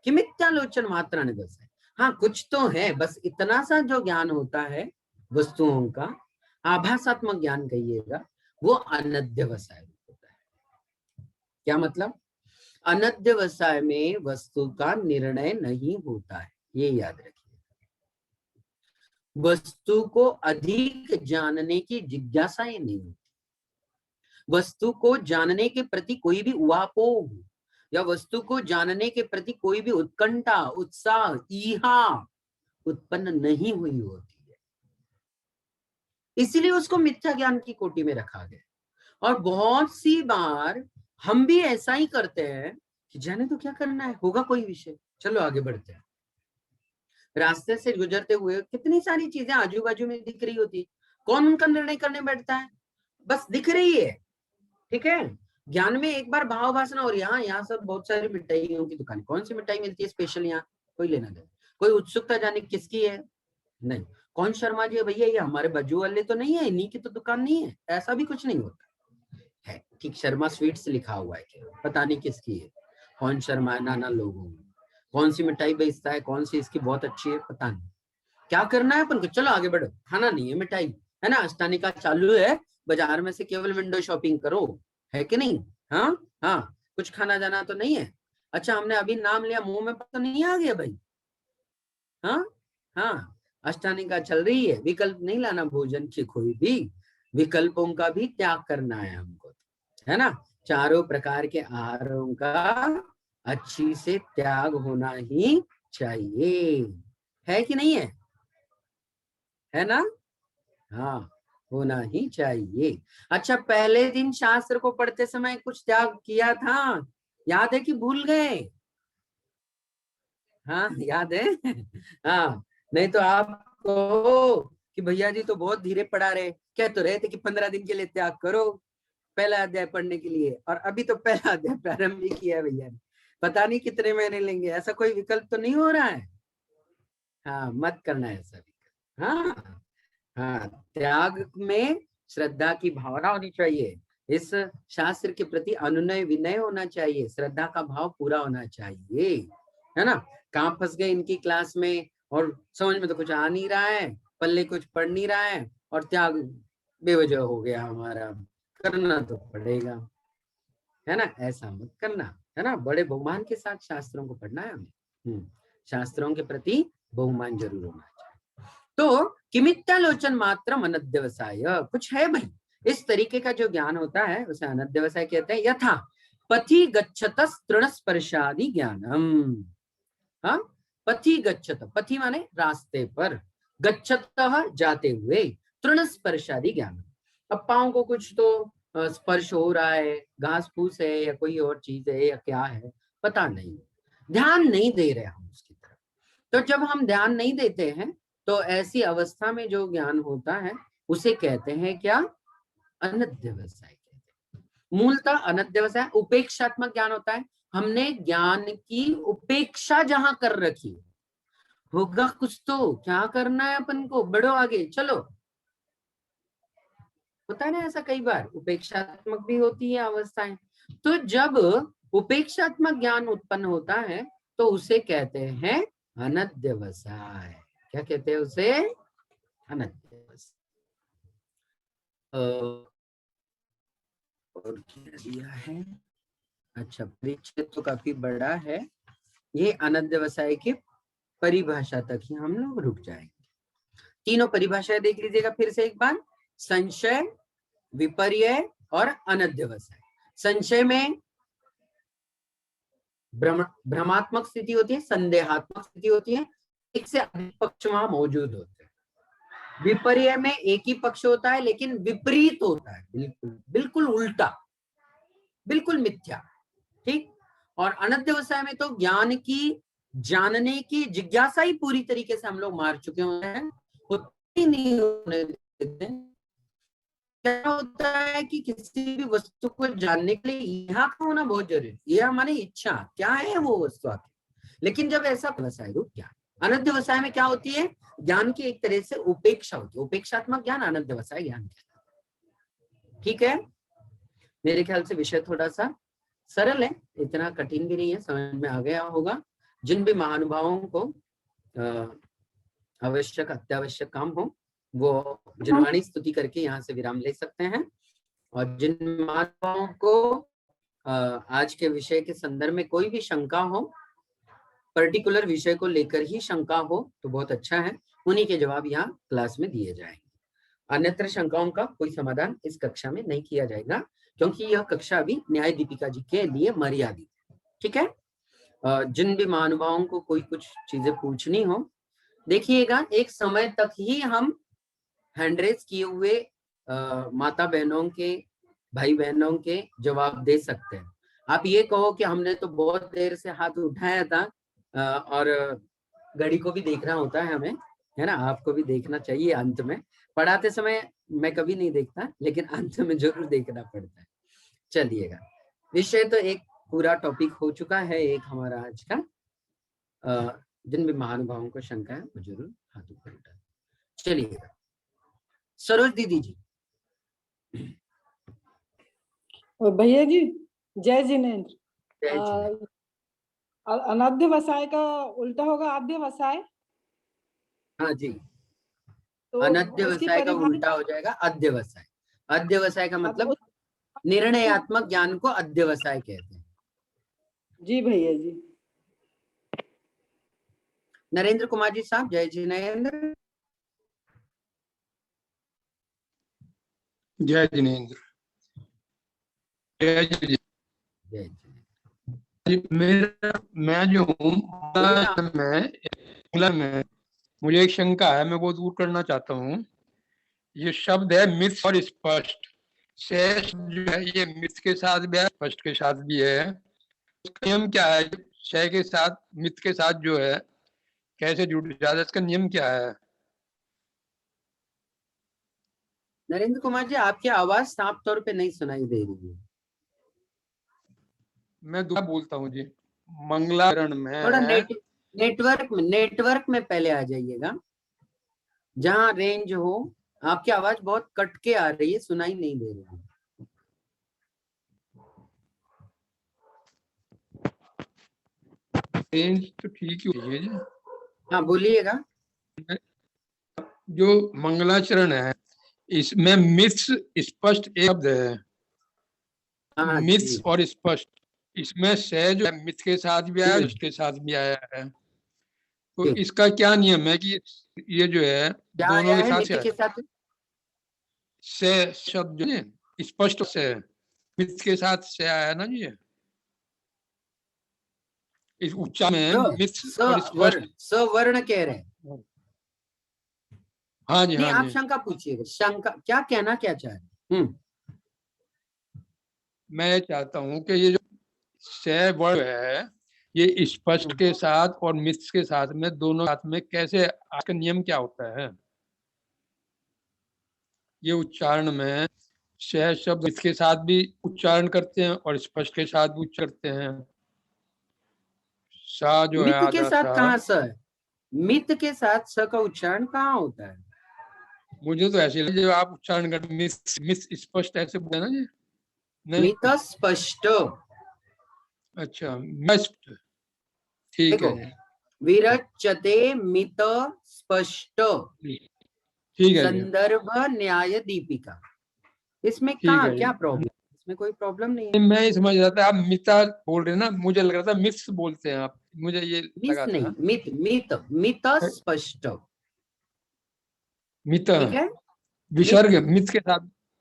किमित्यालोचन मात्र निदर्श है, हाँ कुछ तो है, बस इतना सा जो ज्ञान होता है वस्तुओं का, आभासात्मक ज्ञान कहिएगा, वो अनध्यवसाय होता है। क्या मतलब? अनध्यवसाय में वस्तु का निर्णय नहीं होता है, ये याद रखिए। वस्तु को अधिक जानने की जिज्ञासा ही नहीं होती, वस्तु को जानने के प्रति कोई भी उहापोह या वस्तु को जानने के प्रति कोई भी उत्कंठा, उत्साह, ईहा उत्पन्न नहीं हुई होती है, इसीलिए उसको मिथ्या ज्ञान की कोटि में रखा गया। और बहुत सी बार हम भी ऐसा ही करते हैं कि जाने तो क्या करना है, होगा कोई विषय, चलो आगे बढ़ते हैं। रास्ते से गुजरते हुए कितनी सारी चीजें आजू बाजू में दिख रही होती, कौन उनका निर्णय करने बैठता है, बस दिख रही है। ठीक है, ज्ञान में एक बार भाव भासना, और यहाँ सब बहुत सारी मिठाइयों की दुकान, कौन सी मिठाई मिलती है स्पेशल यहाँ, कोई लेना देना, कोई उत्सुकता जाने किसकी है, नहीं। कौन शर्मा जी है भैया, ये हमारे बाजू वाले तो नहीं है, इन्हीं की तो दुकान नहीं है, ऐसा भी कुछ नहीं होता है। ठीक, शर्मा स्वीट्स लिखा हुआ है, पता नहीं किसकी है, कौन शर्मा है, नाना लोगों में कौन सी मिठाई बेचता है, कौन सी इसकी बहुत अच्छी है, पता नहीं। क्या करना है अपन को, चलो आगे बढ़ो, खाना नहीं है मिठाई, है ना, अष्टानी का चालू है, बाजार में से केवल विंडो शॉपिंग करो, है कि नहीं। हाँ हाँ, कुछ खाना जाना तो नहीं है। अच्छा, हमने अभी नाम लिया, मुंह में तो नहीं आ गया भाई। हाँ हाँ, अष्टानी का चल रही है, विकल्प नहीं लाना भोजन की कोई भी, विकल्पों का भी त्याग करना है हमको, है ना। चारों प्रकार के आहारों का अच्छी से त्याग होना ही चाहिए, है कि नहीं है ना। हाँ, होना ही चाहिए। अच्छा, पहले दिन शास्त्र को पढ़ते समय कुछ त्याग किया था, याद है कि भूल गए। हाँ याद है। हाँ, नहीं तो आप कहो कि भैया जी तो बहुत धीरे पढ़ा रहे, कह तो रहे थे कि 15 दिन के लिए त्याग करो पहला अध्याय पढ़ने के लिए, और अभी तो पहला अध्याय प्रारंभ भी किया है भैया ने, पता नहीं कितने महीने लेंगे, ऐसा कोई विकल्प तो नहीं हो रहा है। हाँ, मत करना ऐसा विकल्प। हाँ हाँ, त्याग में श्रद्धा की भावना होनी चाहिए, इस शास्त्र के प्रति अनुनय विनय होना चाहिए, श्रद्धा का भाव पूरा होना चाहिए, है ना। कहाँ फंस गए इनकी क्लास में, और समझ में तो कुछ आ नहीं रहा है, पल्ले कुछ पढ़ नहीं रहा है, और त्याग बेवजह हो गया हमारा, करना तो पड़ेगा, है ना, ऐसा मत करना, है ना। बड़े बहुमान के साथ शास्त्रों को पढ़ना है हमें, शास्त्रों के प्रति बहुमान जरूर होना चाहिए। तो किमित्तालोचन मात्र अनध्यवसाय, कुछ है भाई, इस तरीके का जो ज्ञान होता है उसे अनध्यवसाय कहते हैं। यथा पथि गच्छतस तृणस्पर्शादि ज्ञानम। हाँ, पथि गच्छत, पथि माने रास्ते पर, गच्छतः जाते हुए, तृणस्पर्शादि ज्ञानम, अब पाँव को कुछ तो स्पर्श हो रहा है, घास फूस है या कोई और चीज है या क्या है, पता नहीं, ध्यान नहीं दे रहे हम उसकी तरफ। तो जब हम ध्यान नहीं देते हैं, तो ऐसी अवस्था में जो ज्ञान होता है उसे कहते हैं क्या, अनध्यवसाय कहते हैं। मूलतः अनध्यवसाय उपेक्षात्मक ज्ञान होता है, हमने ज्ञान की उपेक्षा जहां कर रखी है, होगा कुछ तो, क्या करना है अपन को, बढ़ो आगे चलो, होता है ना ऐसा, कई बार उपेक्षात्मक भी होती है अवस्थाएं। तो जब उपेक्षात्मक ज्ञान उत्पन्न होता है तो उसे कहते हैं अनध्यवसाय। क्या कहते हैं उसे, अनध्यवसाय। और क्या दिया है, अच्छा परिच्छेद तो काफी बड़ा है, ये अनध्यवसाय की परिभाषा तक ही हम लोग रुक जाएंगे। तीनों परिभाषाएं देख लीजिएगा फिर से एक बार, संशय, विपर्य और अनध्यवसाय। संशय में भ्रमात्मक स्थिति होती है, संदेहात्मक स्थिति होती है, एक से अधिक पक्ष वहां मौजूद होते हैं। विपर्य में एक ही पक्ष होता है लेकिन विपरीत होता है, बिल्कुल बिल्कुल उल्टा, बिल्कुल मिथ्या। ठीक, और अनध्यवसाय में तो ज्ञान की, जानने की जिज्ञासा ही पूरी तरीके से हम लोग मार चुके होते हैं, होती नहीं होने देते। क्या होता है कि किसी भी वस्तु को जानने के लिए यहाँ का होना बहुत जरूरी है, ये हमारी इच्छा क्या है वो वस्तु आती, लेकिन जब ऐसा व्यवसाय रूप ज्ञान, अनध्यवसाय में क्या होती है, ज्ञान की एक तरह से उपेक्षा होती है, उपेक्षात्मक ज्ञान अनध्यवसाय ज्ञान। ठीक है, मेरे ख्याल से विषय थोड़ा सा सरल है, इतना कठिन भी नहीं है, समझ में आ गया होगा। जिन भी महानुभावों को आवश्यक अत्यावश्यक काम हो वो जनवाणी स्तुति करके यहाँ से विराम ले सकते हैं, और जिन महानुभावों को आज के विषय के संदर्भ में कोई भी शंका हो, पर्टिकुलर विषय को लेकर ही शंका हो तो बहुत अच्छा है, उन्हीं के जवाब यहाँ क्लास में दिए जाएंगे। अन्यत्र शंकाओं का कोई समाधान इस कक्षा में नहीं किया जाएगा, क्योंकि यह कक्षा अभी न्याय दीपिका जी के लिए मर्यादित है। ठीक है, जिन भी महानुभावों को कोई कुछ चीजें पूछनी हो, देखिएगा एक समय तक ही हम हैंड रेज किए हुए माता बहनों के, भाई बहनों के जवाब दे सकते हैं, आप ये कहो कि हमने तो बहुत देर से हाथ उठाया था, और घड़ी को भी देखना होता है हमें, है ना, आपको भी देखना चाहिए। अंत में पढ़ाते समय मैं कभी नहीं देखता, लेकिन अंत में जरूर देखना पड़ता है। चलिएगा, विषय तो एक पूरा टॉपिक हो चुका है एक हमारा आज का। जिन भी महानुभावों को शंका है वो जरूर हाथ ऊपर उठाए। चलिएगा, सरोज दीदी जी। भैया जी, जय जिनेन्द्र। जय जिनेन्द्र। अनध्यवसाय का उल्टा होगा अध्यवसाय। हाँ जी, तो अनध्यवसाय का उल्टा हो जाएगा अध्यवसाय। अध्यवसाय का मतलब निर्णयात्मक ज्ञान को अध्यवसाय कहते हैं। जी भैया जी। नरेंद्र कुमार जी साहब, जय जिनेन्द्र। जय जिनेन्द्र। जय जी। जय मेरा मैं जो हूँ में मुझे एक शंका है, मैं वो दूर करना चाहता हूँ। ये शब्द है मिथ और स्पष्ट। शेष जो है ये मिथ के साथ भी है, स्पष्ट के साथ भी है। उसका नियम क्या है? शय के साथ मिथ के साथ जो है कैसे जुड़ जाता है, इसका नियम क्या है? नरेंद्र कुमार जी, आपकी आवाज साफ तौर पे नहीं सुनाई दे रही है। मैं दूसरा बोलता हूँ जी। मंगलाचरण में थोड़ा नेटवर्क में पहले आ जाइएगा, जहां रेंज हो। आपकी आवाज बहुत कट के आ रही है, सुनाई नहीं दे रही है। रेंज तो ठीक ही है जी। हाँ, बोलिएगा। जो मंगलाचरण है इसमें मिथ्स स्पष्ट एक शब्द है। हाँ मिथ्स जी। और स्पष्ट, इसमें से जो है मिथ के साथ भी आया है, उसके साथ भी आया है। तो ठीक। इसका क्या नियम है कि ये जो है क्या दोनों आया के है साथ मिथ के साथ? से शब्द जो है स्पष्ट से मिथ के साथ से आया है ना जी। इस उच्चारण में मिथ्स और स्पष्ट। सवर्ण कह रहे हैं। हाँ जी, नहीं, हाँ आप जी। शंका पूछिएगा। शंका क्या कहना क्या चाह रहे हैं? मैं चाहता हूँ कि ये जो से वर्ड है ये स्पष्ट के साथ और मिथ्स के साथ में दोनों साथ में कैसे, आपका नियम क्या होता है? ये उच्चारण में से शब्द मिथ के साथ भी उच्चारण करते हैं और स्पष्ट के साथ भी उच्चारण करते हैं। सा जो है मिथ के आधा साथ सा। कहाँ स है? मिथ के साथ स का उच्चारण कहाँ होता है? मुझे तो ऐसे लगे, जब आप उच्चारण करते मिस मिस स्पष्ट ऐसे बोले ना जी। नहीं, मित स्पष्ट। अच्छा, मस्त। ठीक देखो, है जी। विरच्यते मित स्पष्ट ठीक है जी। संदर्भ न्याय दीपिका। इसमें ठीक कहाँ है क्या जी। प्रॉब्लम? इसमें कोई प्रॉब्लम नहीं है। मैं ये समझ रहा था आप मिता बोल रहे हैं ना, मुझे लग रहा था मिस बोलते हैं आप, मुझे ये मिस लगा नहीं, था। मित मित मित स्पष्ट। मिता ठीक है, विसर्ग, मित।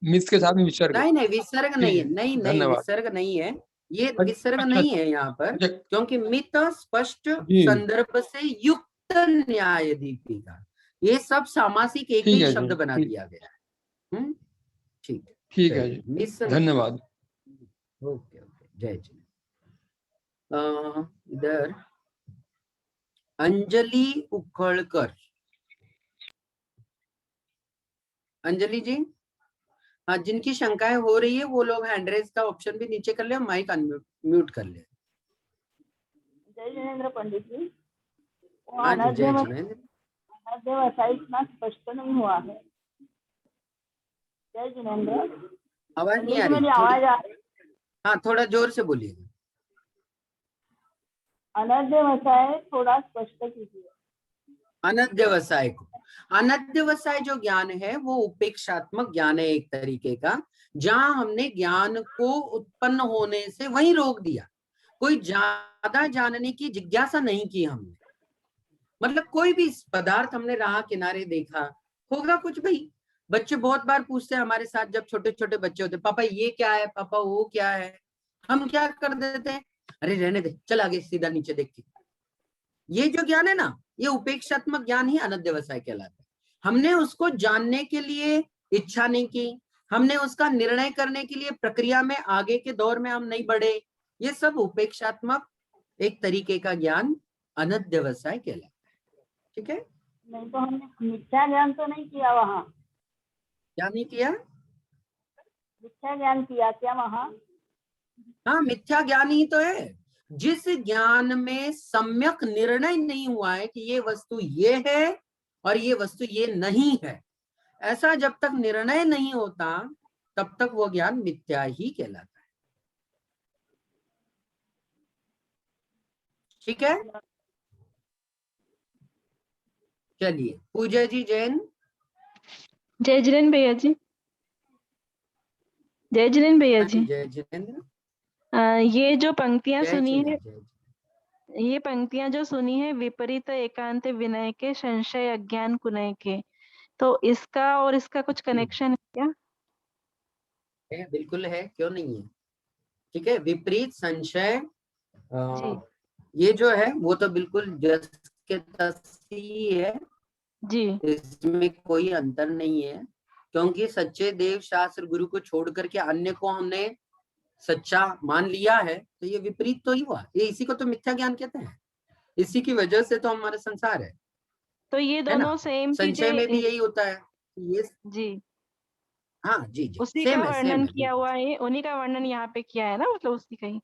मिथ के साथ में विसर्ग। नहीं नहीं, विसर्ग ठीक नहीं है। है, नहीं नहीं, धन्यवाद। विसर्ग नहीं है। ये विसर्ग अच्छा नहीं है यहाँ पर, अच्छा क्योंकि मित स्पष्ट जी। संदर्भ से युक्त न्याय दीपिका, ये सब सामासिक एक ठीक ही है जी। शब्द बना ठीक, दिया गया है। ठीक है, ठीक है चलिए। जी। मिस। धन्यवाद। ओके ओके, जय जी। इधर अंजलि उखड़कर। अंजलि जी, हाँ, जिनकी शंकाएं हो रही है वो लोग हैंड रेज का ऑप्शन भी नीचे कर ले, माइक अनम्यूट म्यूट कर ले। जय जिनेन्द्र पंडित जी। वो हाँ जी, जय जिनेन्द्र। अनध्यवसाय इतना स्पष्ट नहीं हुआ है। जय जिनेन्द्र। आवाज नहीं पंडित आ जी, रही मेरी थोड़ी। आवाज आ रही? हाँ, थोड़ा जोर से बोलिए। अनध्यवसाय थोड़ा स्पष्ट कीजिए। अनध्यवसाय को, अनध्यवसाय जो ज्ञान है वो उपेक्षात्मक ज्ञान है एक तरीके का, जहां हमने ज्ञान को उत्पन्न होने से वहीं रोक दिया। कोई ज्यादा जानने की जिज्ञासा नहीं की हमने। मतलब कोई भी पदार्थ हमने राह किनारे देखा होगा कुछ, भाई बच्चे बहुत बार पूछते हैं हमारे साथ, जब छोटे छोटे बच्चे होते, पापा ये क्या है, पापा वो क्या है। हम क्या कर देते हैं, अरे रहने दे, चल आगे सीधा नीचे देख के। ये जो ज्ञान है ना, ये उपेक्षात्मक ज्ञान ही अनध्यवसाय कहलाता है। हमने उसको जानने के लिए इच्छा नहीं की, हमने उसका निर्णय करने के लिए प्रक्रिया में आगे के दौर में हम नहीं बढ़े, ये सब उपेक्षात्मक एक तरीके का ज्ञान अनध्यवसाय कहलाता है। ठीक है, नहीं तो हमने मिथ्या ज्ञान तो नहीं किया वहाँ, क्या नहीं किया? मिथ्या ज्ञान किया क्या वहाँ? हाँ, मिथ्या ज्ञान ही तो है। जिस ज्ञान में सम्यक निर्णय नहीं हुआ है कि ये वस्तु ये है और ये वस्तु ये नहीं है, ऐसा जब तक निर्णय नहीं होता तब तक वो ज्ञान मिथ्या ही कहलाता है। ठीक है, चलिए पूजा जी जैन। जय जिनेन्द्र भैया जी। जय जिनेन्द्र भैया जी। जय जितेंद्र। ये जो पंक्तियां जय सुनी है, जिनेंद्र, जय जिनेंद्र। ये पंक्तियां जो सुनी है, विपरीत एकांत विनय के, संशय अज्ञान कुनय के, तो इसका और इसका कुछ कनेक्शन है क्या? है, बिल्कुल है, क्यों नहीं है। ठीक है, विपरीत संशय जी ये जो है वो तो बिल्कुल जस के तस ही है, जी इसमें कोई अंतर नहीं है। क्योंकि सच्चे देव शास्त्र गुरु को छोड़ करके अन्य को हमने सच्चा मान लिया है, तो ये विपरीत तो ही हुआ। ये इसी को तो मिथ्या ज्ञान कहते हैं। इसी की वजह से तो हमारा संसार है तो ये ना। दोनों सेम संशय में भी चीजें। यही होता है ये। जी, हाँ जी जी, उसी का सेम है, सेम वर्णन है, किया बिल्कुल। हुआ है, उन्हीं का वर्णन यहाँ पे किया है ना, मतलब उसी का ही।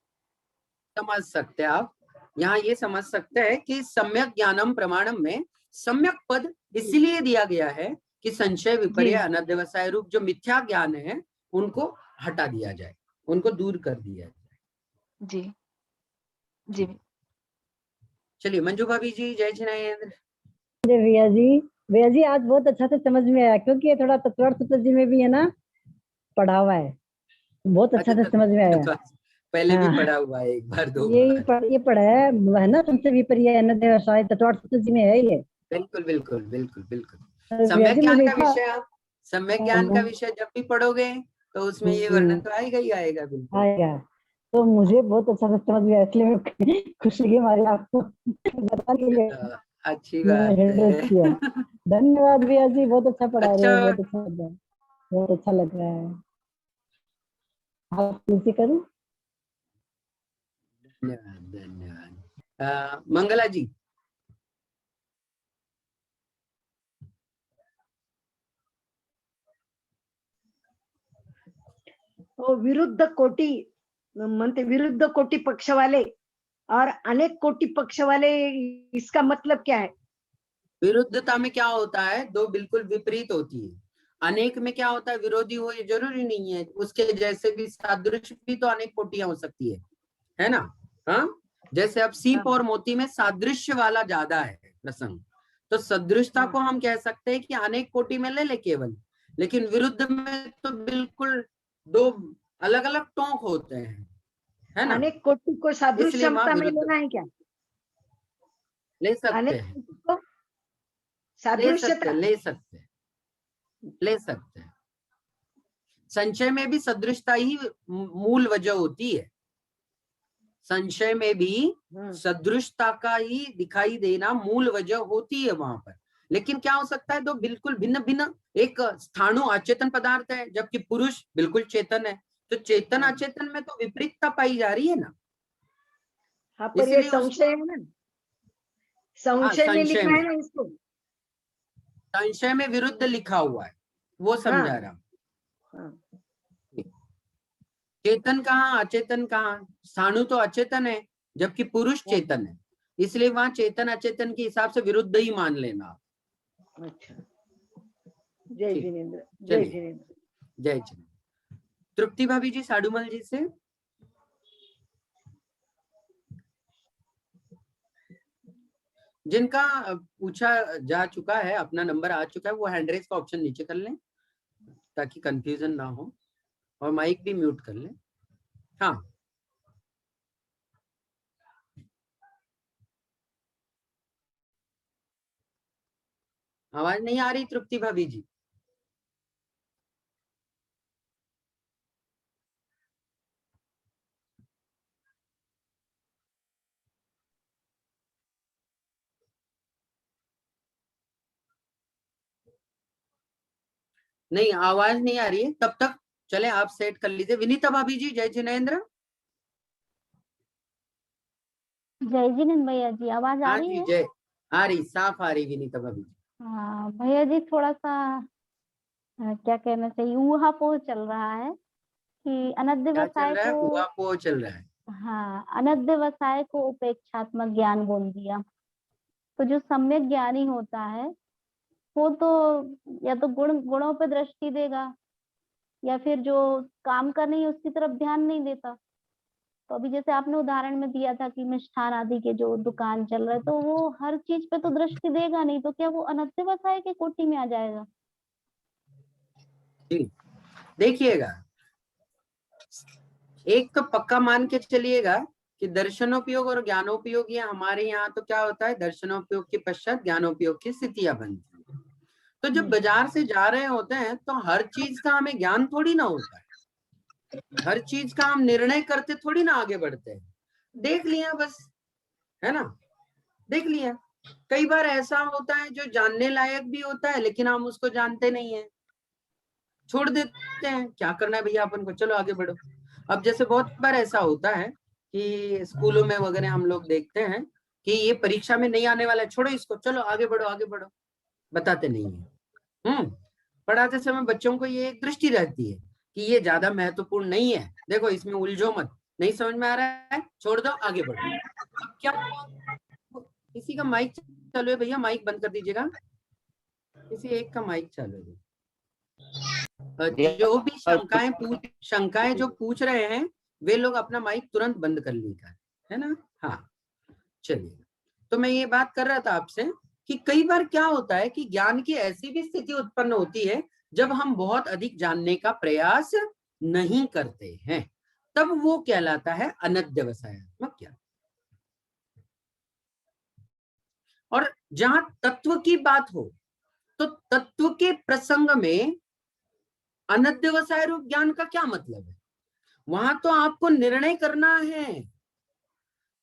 समझ सकते हैं आप, यहाँ ये समझ सकते हैं कि सम्यक ज्ञानम प्रमाणम में सम्यक पद इसीलिए दिया गया है कि संशय विपर्य अनध्यवसाय रूप जो मिथ्या ज्ञान है उनको हटा दिया जाए, उनको दूर कर दिया जाए। जी जी चलिए मंजू भाभी जी, जय जिनेंद्र। भैया जी आज बहुत अच्छा से समझ में आया, क्योंकि ये थोड़ा तत्वार्थ सूत्र जी में भी है ना पढ़ा हुआ है, बहुत अच्छा से समझ में आया। पहले भी हाँ, पढ़ा हुआ है, एक बार दो ये बार। ये पढ़ा है ना, संशय विपर्य अनध्यवसाय तत्वार्थ सूत्र जी में है ये। बिल्कुल बिल्कुल बिल्कुल बिल्कुल। भैया सम्यक जी ज्ञान मुझे का विषय, आप सम्यक ज्ञान का विषय जब भी पढ़ोगे तो उसमें ये वर्णन तो आएगा ही आएगा, बिल्कुल आएगा। तो मुझे बहुत अच्छा से समझ में आया, इसलिए मैं खुशी के मारे आपको बताने के लिए अच्छी मैंने बात एड्रेस है। किया। धन्यवाद भैया जी, बहुत अच्छा पढ़ा रहे अच्छा, हैं, बहुत अच्छा लग रहा है, बहुत अच्छा लग रहा है। आप किसी करूँ? धन्यवाद धन्यवाद। मंगला जी। तो विरुद्ध कोटि म्हणते, विरुद्ध कोटि पक्ष वाले और अनेक कोटि पक्ष वाले, इसका मतलब क्या है? विरुद्धता में क्या होता है, दो बिल्कुल विपरीत होती है। अनेक में क्या होता है, विरोधी हो ये जरूरी नहीं है, उसके जैसे भी सादृश्य भी तो अनेक कोटियां हो सकती है ना। हाँ, जैसे अब सीप और मोती में सादृश्य वाला ज्यादा है प्रसंग, तो सदृशता को हम कह सकते हैं कि अनेक कोटि में ले ले केवल, लेकिन विरुद्ध में तो बिल्कुल दो अलग अलग टोंक होते हैं, है ना। अनेक कोटि को इसलिए सादृश्यता में विरुद्ध लेना है क्या? ले सकते अनेक हैं, कोटि को ले सकते सादृश्यता। ले सकते ले सकते हैं। संशय में भी सदृशता ही मूल वजह होती है, संशय में भी सदृशता का ही दिखाई देना मूल वजह होती है वहां पर। लेकिन क्या हो सकता है, दो बिल्कुल भिन्न भिन्न, एक स्थाणु अचेतन पदार्थ है जबकि पुरुष बिल्कुल चेतन है, तो चेतन अचेतन में तो विपरीतता पाई जा रही है ना। हाँ, पर ये इसलिए संशय है ना, संशय में लिखा है ना इसको। संशय में विरुद्ध लिखा हुआ है, वो समझा रहा हूं। चेतन कहाँ अचेतन कहाँ, स्थाणु तो अचेतन है जबकि पुरुष चेतन है, इसलिए वहां चेतन अचेतन के हिसाब से विरुद्ध ही मान लेना। अच्छा, जय जिनेंद्र, जय चलिए जिनेंद्र। जय जिनेंद्र। तृप्ति भाभी जी साडूमल जी से। जिनका पूछा जा चुका है, अपना नंबर आ चुका है, वो हैंड रेज का ऑप्शन नीचे कर लें ताकि कंफ्यूजन ना हो, और माइक भी म्यूट कर लें। हाँ, आवाज नहीं आ रही तृप्ति भाभी जी? नहीं, आवाज नहीं आ रही है, तब तक चले आप सेट कर लीजिए। विनीता भाभी जी, जय जिनेंद्र। जय जिनेंद्र भैया जी, आवाज आ हाँ रही जी है? जय, आ रही, साफ आ रही विनीता भाभी। हाँ भैया जी, थोड़ा सा क्या कहना चाहिए, ऊहापोह चल रहा है कि अनद्य क्या चल व्यवसाय रहा है? को, हुआ पो चल रहा है। हाँ, अनद्य व्यवसाय को उपेक्षात्मक ज्ञान बोल दिया। तो जो सम्यक ज्ञानी होता है वो तो या तो गुणों पे दृष्टि देगा, या फिर जो काम का नहीं उसकी तरफ ध्यान नहीं देता। तो अभी जैसे आपने उदाहरण में दिया था कि मिष्ठान आदि के जो दुकान चल रहे, तो वो हर चीज पे तो दृष्टि देगा नहीं, तो क्या वो अनद्य व्यवसाय के कोटि में आ जाएगा? जी देखिएगा, एक तो पक्का मान के चलिएगा कि दर्शनोपयोग और ज्ञानोपयोग, ये हमारे यहाँ तो क्या होता है, दर्शनोपयोग के पश्चात ज्ञानोपयोग की स्थितियां बनती है। तो जब बाजार से जा रहे होते हैं तो हर चीज का हमें ज्ञान थोड़ी ना होता है, हर चीज का हम निर्णय करते थोड़ी ना आगे बढ़ते हैं। देख लिया बस, है ना, देख लिया। कई बार ऐसा होता है जो जानने लायक भी होता है लेकिन हम उसको जानते नहीं है, छोड़ देते हैं, क्या करना है भैया अपन को, चलो आगे बढ़ो। अब जैसे बहुत बार ऐसा होता है कि स्कूलों में वगैरह हम लोग देखते हैं कि ये परीक्षा में नहीं आने वाला है, छोड़ो इसको, चलो आगे बढ़ो आगे बढ़ो, बताते नहीं है। पढ़ाते समय बच्चों को ये एक दृष्टि रहती है कि ये ज्यादा महत्वपूर्ण नहीं है, देखो इसमें उलझो मत, नहीं समझ में आ रहा है छोड़ दो आगे बढ़ो। अब क्या हुआ, किसी का माइक चालू है भैया, माइक बंद कर दीजिएगा, किसी एक का माइक चालू है। जो भी शंकाएं जो पूछ रहे हैं वे लोग अपना माइक तुरंत बंद कर लीजिएगा, है ना। हाँ चलिए, तो मैं ये बात कर रहा था आपसे कि कई बार क्या होता है कि ज्ञान की ऐसी भी स्थिति उत्पन्न होती है जब हम बहुत अधिक जानने का प्रयास नहीं करते हैं, तब वो कहलाता है अनध्यवसायात्मक ज्ञान। और जहां तत्व की बात हो तो तत्व के प्रसंग में अनध्यवसाय रूप ज्ञान का क्या मतलब है, वहां तो आपको निर्णय करना है,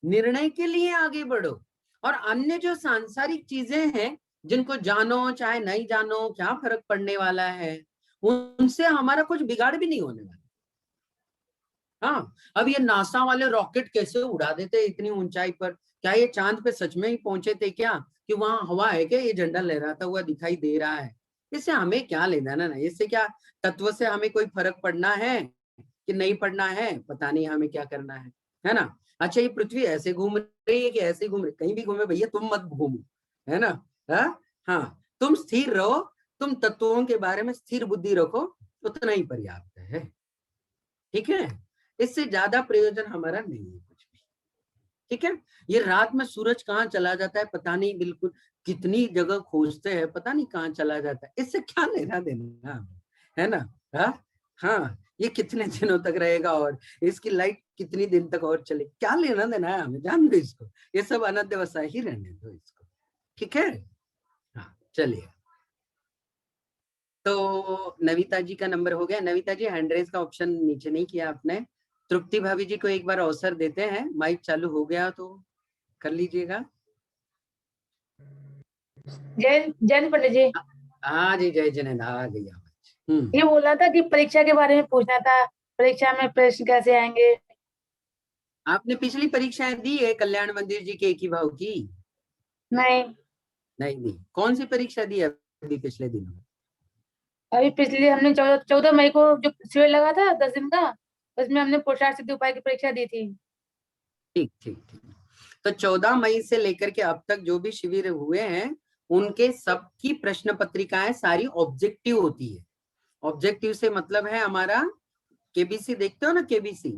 निर्णय के लिए आगे बढ़ो। और अन्य जो सांसारिक चीजें हैं जिनको जानो चाहे नहीं जानो, क्या फर्क पड़ने वाला है, उनसे हमारा कुछ बिगाड़ भी नहीं होने वाला। हाँ, अब ये नासा वाले रॉकेट कैसे उड़ा देते इतनी ऊंचाई पर, क्या ये चांद पे सच में ही पहुंचे थे क्या, कि वहां हवा है क्या, ये झंडा लहराता हुआ दिखाई दे रहा है, इससे हमें क्या लेना ना, इससे क्या तत्व से हमें कोई फर्क पड़ना है कि नहीं पड़ना है, पता नहीं हमें क्या करना है ना। अच्छा ये पृथ्वी ऐसे घूम रही है कि ऐसे घूम रही, कहीं भी घूमे भैया तुम मत घूमो, है ना। हाँ तुम स्थिर रहो, तुम तत्वों के बारे में स्थिर बुद्धि रखो, उतना ही पर्याप्त है, ठीक है, इससे ज्यादा प्रयोजन हमारा नहीं है कुछ भी, ठीक है। ये रात में सूरज कहाँ चला जाता है पता नहीं, बिल्कुल कितनी जगह खोजते हैं पता नहीं कहाँ चला जाता है, इससे क्या लेना देना, है ना। हाँ ये कितने दिनों तक रहेगा और इसकी लाइट कितनी दिन तक और चले, क्या लेना देना है हमें, जान दो इसको, ये सब अनध्यवसाय ही रहने दो इसको, ठीक है। हाँ चलिए, तो नविता जी का नंबर हो गया। नविता जी हैंड रेज का ऑप्शन नीचे नहीं किया आपने, तृप्ति भाभी जी को एक बार अवसर देते हैं, माइक चालू हो गया तो कर लीजिएगा। जैन पंडित जी, हाँ जी जय जनेन्द्र, आ गई आवाज। ये बोलना था कि परीक्षा के बारे में पूछना था, परीक्षा में प्रश्न कैसे आएंगे? आपने पिछली परीक्षाएं दी है कल्याण मंदिर जी के एक ही भाव की? नहीं दी। कौन सी परीक्षा दी है अभी पिछले दिनों में? अभी पिछले हमने 14 मई को जो शिविर लगा था 10 दिन का, उसमें हमने पुरुषार्थ सिद्धि उपाय की परीक्षा दी थी। ठीक ठीक ठीक, तो 14 मई से लेकर के अब तक जो भी शिविर हुए हैं उनके सबकी प्रश्न पत्रिकाएं सारी ऑब्जेक्टिव होती है। ऑब्जेक्टिव से मतलब है हमारा केबीसी, देखते हो ना केबीसी,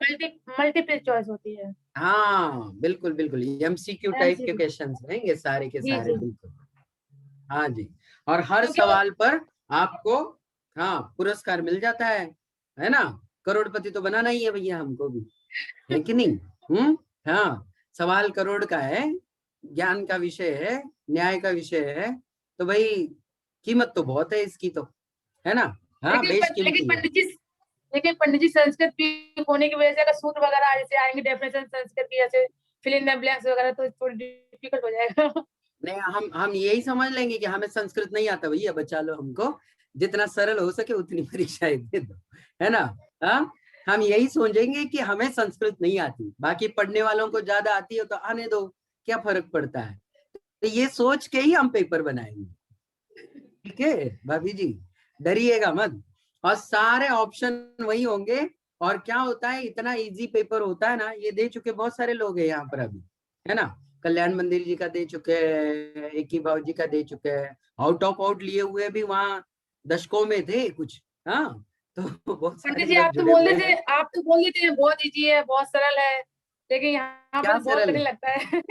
मल्टीपल चॉइस होती है। हाँ बिल्कुल बिल्कुल, एमसीक्यू टाइप के क्वेश्चंस रहेंगे सारे के सारे, बिल्कुल हाँ जी। और हर सवाल पर आपको हाँ पुरस्कार मिल जाता है ना। करोड़पति तो बनाना ही है भैया हमको भी, है कि नहीं। हाँ सवाल करोड़ का है, ज्ञान का विषय है, न्याय का विषय है, तो भाई कीमत तो बहुत है इसकी तो, है ना। हाँ लेकिन पंडित जी संस्कृत भी होने की वजह से अगर सूत्र वगैरह जैसे आएंगे डेफिनेशन संस्कृत की, जैसे फिल इन द ब्लैंक्स वगैरह, तो थोड़ी डिफिकल्ट हो जाएगा। नहीं हम यही समझ लेंगे कि हमें संस्कृत नहीं आता भैया, बचा लो हमको, जितना सरल हो सके उतनी परीक्षाएं दे दो, है ना। हाँ हम यही सोचेंगे कि हमें संस्कृत नहीं आती, बाकी पढ़ने वालों को ज्यादा आती है तो आने दो, क्या फर्क पड़ता है। तो ये सोच के ही हम पेपर बनाएंगे, ठीक है भाभी जी, डरिएगा मत। और सारे ऑप्शन वही होंगे। और क्या होता है, इतना इजी पेपर होता है ना, ये दे चुके बहुत सारे लोग हैं यहाँ पर अभी, है ना। कल्याण मंदिर जी का दे चुके हैं, एक ही भाव जी का दे चुके हैं, आउट ऑफ आउट लिए हुए भी वहाँ दशकों में थे कुछ। हाँ, तो बहुत सारे पंडित जी, लोग आप तो जुड़े बोल हुए देते हैं। आप तो बोल देते हैं बहुत इजी है, बहुत सरल है, लेकिन यहाँ पे क्या तो बहुत सरल कठिन है, लगता है।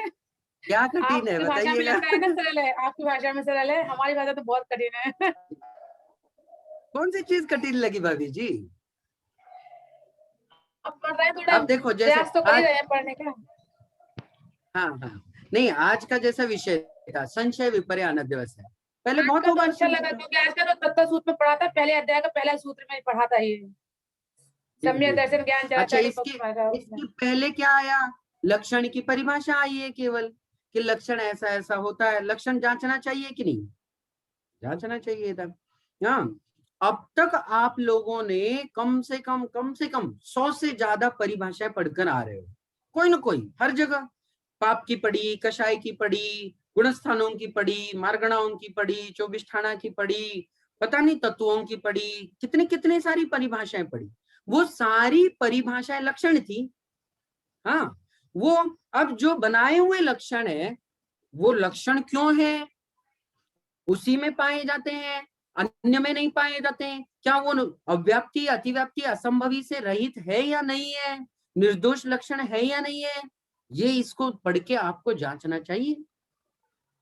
क्या कठिन है आपकी भाषा में बताइएगा। लगता है ना सरल है, आपकी भाषा में सरल है, हमारी भाषा तो बहुत कठिन है। कौन सी चीज कठिन लगी भाभी जी। अब पढ़ रहे हैं, थोड़ा अब देखो जैसे प्रयास तो कर ही आज, रहे हैं पढ़ने का। हाँ हाँ, नहीं आज का जैसा विषय था संशय विपर्य अनध्यवसाय, पहले आज बहुत का तो बार अच्छा सुन लगा, चुका। क्योंकि आज का तो तत्व सूत्र में पढ़ा था, पहले अध्याय का पहला सूत्र में पढ़ा था ये, जी सम्यक जी दर्शन जी। ज्ञान अच्छा, चराचर इसके पक्ष में था उसमें। इसके पहले क्या आया, लक्षण की परिभाषा आई है केवल, कि लक्षण ऐसा ऐसा होता है, लक्षण जांचना चाहिए कि नहीं, जांचना चाहिए था। हाँ, अब तक आप लोगों ने कम से कम 100 से ज्यादा परिभाषाएं पढ़कर आ रहे हो, कोई ना कोई हर जगह। पाप की पढ़ी, कषाय की पढ़ी, गुणस्थानों की पढ़ी, मार्गणाओं की पढ़ी, 24 ठाणा की पढ़ी, पता नहीं तत्वों की पढ़ी, कितनी कितनी सारी परिभाषाएं पढ़ी। वो सारी परिभाषाएं लक्षण थी। हाँ, वो अब जो बनाए हुए लक्षण है, वो लक्षण क्यों है, उसी में पाए जाते हैं, अन्य में नहीं पाए जाते हैं। क्या वो अव्याप्ति, अतिव्याप्ति, असंभवी से रहित है या नहीं है, निर्दोष लक्षण है या नहीं है, ये इसको पढ़ के आपको जांचना चाहिए।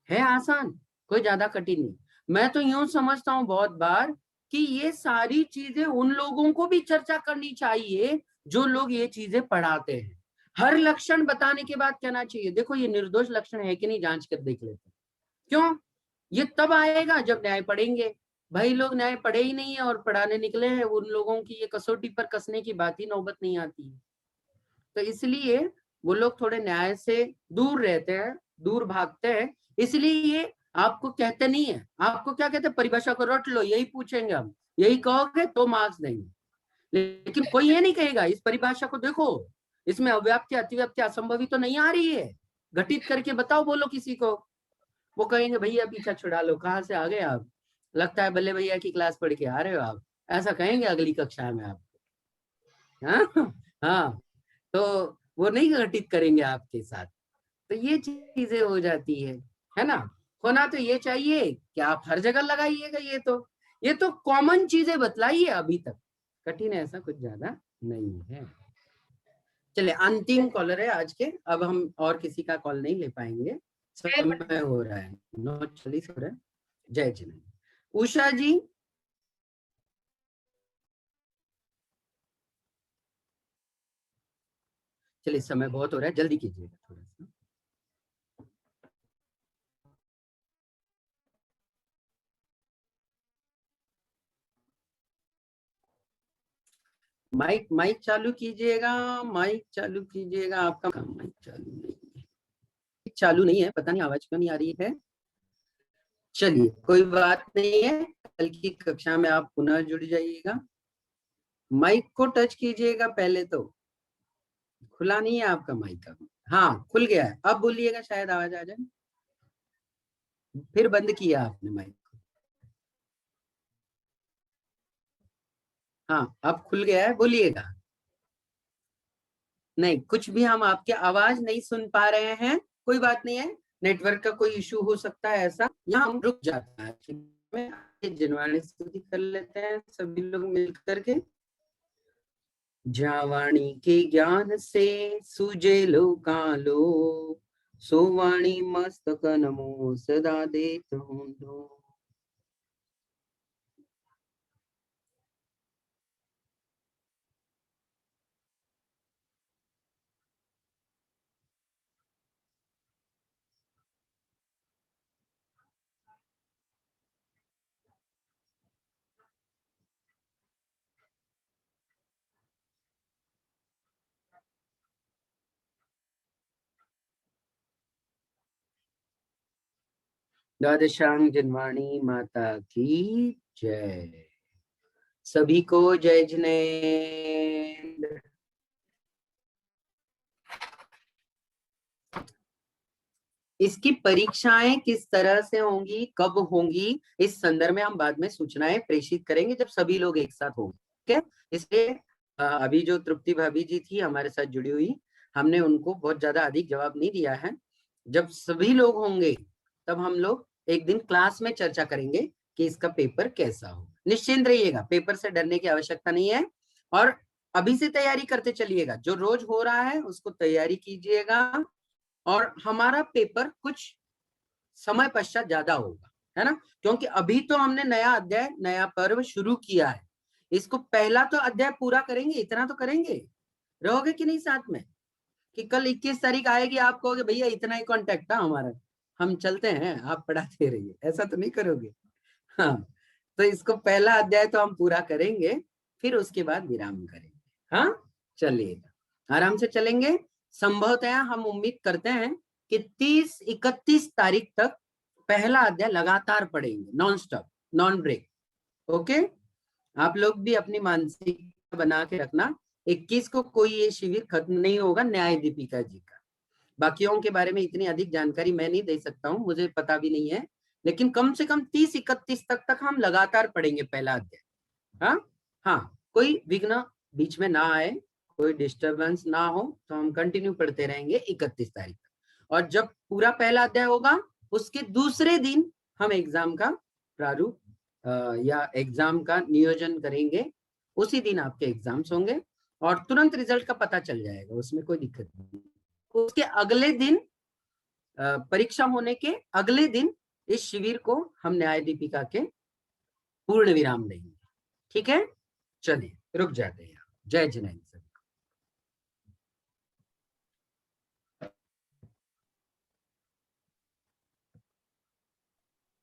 है आसान, कोई ज्यादा कठिन नहीं। मैं तो यूं समझता हूं बहुत बार कि ये सारी चीजें उन लोगों को भी चर्चा करनी चाहिए जो लोग ये चीजें पढ़ाते हैं। हर लक्षण बताने के बाद कहना चाहिए देखो ये निर्दोष लक्षण है कि नहीं, जांच कर देख लेते। क्यों, ये तब आएगा जब न्याय पढ़ेंगे। भाई लोग न्याय पढ़े ही नहीं है और पढ़ाने निकले हैं, उन लोगों की ये कसौटी पर कसने की बात ही नौबत नहीं आती है। तो इसलिए वो लोग थोड़े न्याय से दूर रहते हैं, दूर भागते हैं। इसलिए ये आपको कहते नहीं है, आपको क्या कहते हैं, परिभाषा को रट लो, यही पूछेंगे हम, यही कहोगे तो मार्क्स देंगे। लेकिन कोई ये नहीं कहेगा इस परिभाषा को देखो, इसमें अव्याप्ति, अतिव्याप्ति, असंभवी तो नहीं आ रही है, घटित करके बताओ, बोलो किसी को। वो कहेंगे भैया पीछा छुड़ा लो, कहाँ से आ गए आप, लगता है बल्ले भैया की क्लास पढ़ के आ रहे हो आप, ऐसा कहेंगे अगली कक्षा में आप। हाँ हाँ, तो वो नहीं घटित करेंगे आपके साथ। तो ये चीजें हो जाती है ना। होना तो ये चाहिए कि आप हर जगह लगाइएगा, ये तो कॉमन चीजें बतलाइए अभी तक, कठिन ऐसा कुछ ज्यादा नहीं है। चले, अंतिम कॉलर है आज के, अब हम और किसी का कॉल नहीं ले पाएंगे, समय हो रहा है, 9:40 हो रहा है। जय जिनेन्द्र। उषा जी, चलिए समय बहुत हो रहा है, जल्दी कीजिएगा थोड़ा सा। माइक माइक चालू कीजिएगा, माइक चालू कीजिएगा, आपका माइक चालू नहीं है, चालू नहीं है, पता नहीं आवाज क्यों नहीं आ रही है। चलिए कोई बात नहीं है, कल की कक्षा में आप पुनः जुड़ जाइएगा। माइक को टच कीजिएगा पहले तो, खुला नहीं है आपका माइक अभी, हाँ खुल गया है, अब बोलिएगा शायद आवाज आ जाए। फिर बंद किया आपने माइक को, हाँ अब खुल गया है, बोलिएगा। नहीं, कुछ भी हम आपकी आवाज नहीं सुन पा रहे हैं, कोई बात नहीं है, नेटवर्क का कोई इशू हो सकता है, ऐसा यहाँ हम रुक जाता है। जनवाणी स्तुति कर लेते हैं सभी लोग मिल करके। जावाणी के ज्ञान से सूझे लोकालो, सोवाणी मस्तक नमो सदा देत हूँ दो। द्वादशांग जनवाणी माता की जय। सभी को जय जिनेन्द्र। जिनेंद्र। इसकी परीक्षाएं किस तरह से होंगी, कब होंगी, इस संदर्भ में हम बाद में सूचनाएं प्रेषित करेंगे जब सभी लोग एक साथ होंगे। ठीक है, इसलिए अभी जो तृप्ति भाभी जी थी हमारे साथ जुड़ी हुई, हमने उनको बहुत ज्यादा अधिक जवाब नहीं दिया है। जब सभी लोग होंगे तब हम लोग एक दिन क्लास में चर्चा करेंगे कि इसका पेपर कैसा हो। निश्चिंत रहिएगा, पेपर से डरने की आवश्यकता नहीं है और अभी से तैयारी करते चलिएगा। जो रोज हो रहा है उसको तैयारी कीजिएगा और हमारा पेपर कुछ समय पश्चात ज्यादा होगा, है ना, क्योंकि अभी तो हमने नया अध्याय, नया पर्व शुरू किया है। इसको पहला तो अध्याय पूरा करेंगे, इतना तो करेंगे। रहोगे कि नहीं साथ में, कि कल 21 तारीख आएगी आप कहोगे भैया इतना ही कांटेक्ट था हमारा, हम चलते हैं, आप पढ़ाते रहिए, ऐसा तो नहीं करोगे। हाँ, तो इसको पहला अध्याय तो हम पूरा करेंगे, फिर उसके बाद विराम करेंगे। हाँ, चलिएगा, आराम से चलेंगे। संभवतः हम उम्मीद करते हैं कि 30-31 तारीख तक पहला अध्याय लगातार पढ़ेंगे, non stop, non break. Okay, आप लोग भी अपनी मानसिकता बना के रखना। 21 को कोई ये शिविर खत्म नहीं होगा न्याय दीपिका जी का। बाकियों के बारे में इतनी अधिक जानकारी मैं नहीं दे सकता हूँ, मुझे पता भी नहीं है, लेकिन कम से कम 30-31 तक हम लगातार पढ़ेंगे पहला अध्याय। हाँ, कोई विघ्न बीच में ना आए, कोई डिस्टरबेंस ना हो, तो हम कंटिन्यू पढ़ते रहेंगे 31 तारीख तक। और जब पूरा पहला अध्याय होगा उसके दूसरे दिन हम एग्जाम का प्रारूप या एग्जाम का नियोजन करेंगे। उसी दिन आपके एग्जाम्स होंगे और तुरंत रिजल्ट का पता चल जाएगा, उसमें कोई दिक्कत नहीं। उसके अगले दिन परीक्षा होने के अगले दिन इस शिविर को हम न्याय दीपिका के पूर्ण विराम देंगे। ठीक है, चलिए रुक जाते हैं। जय जिनेंद्र।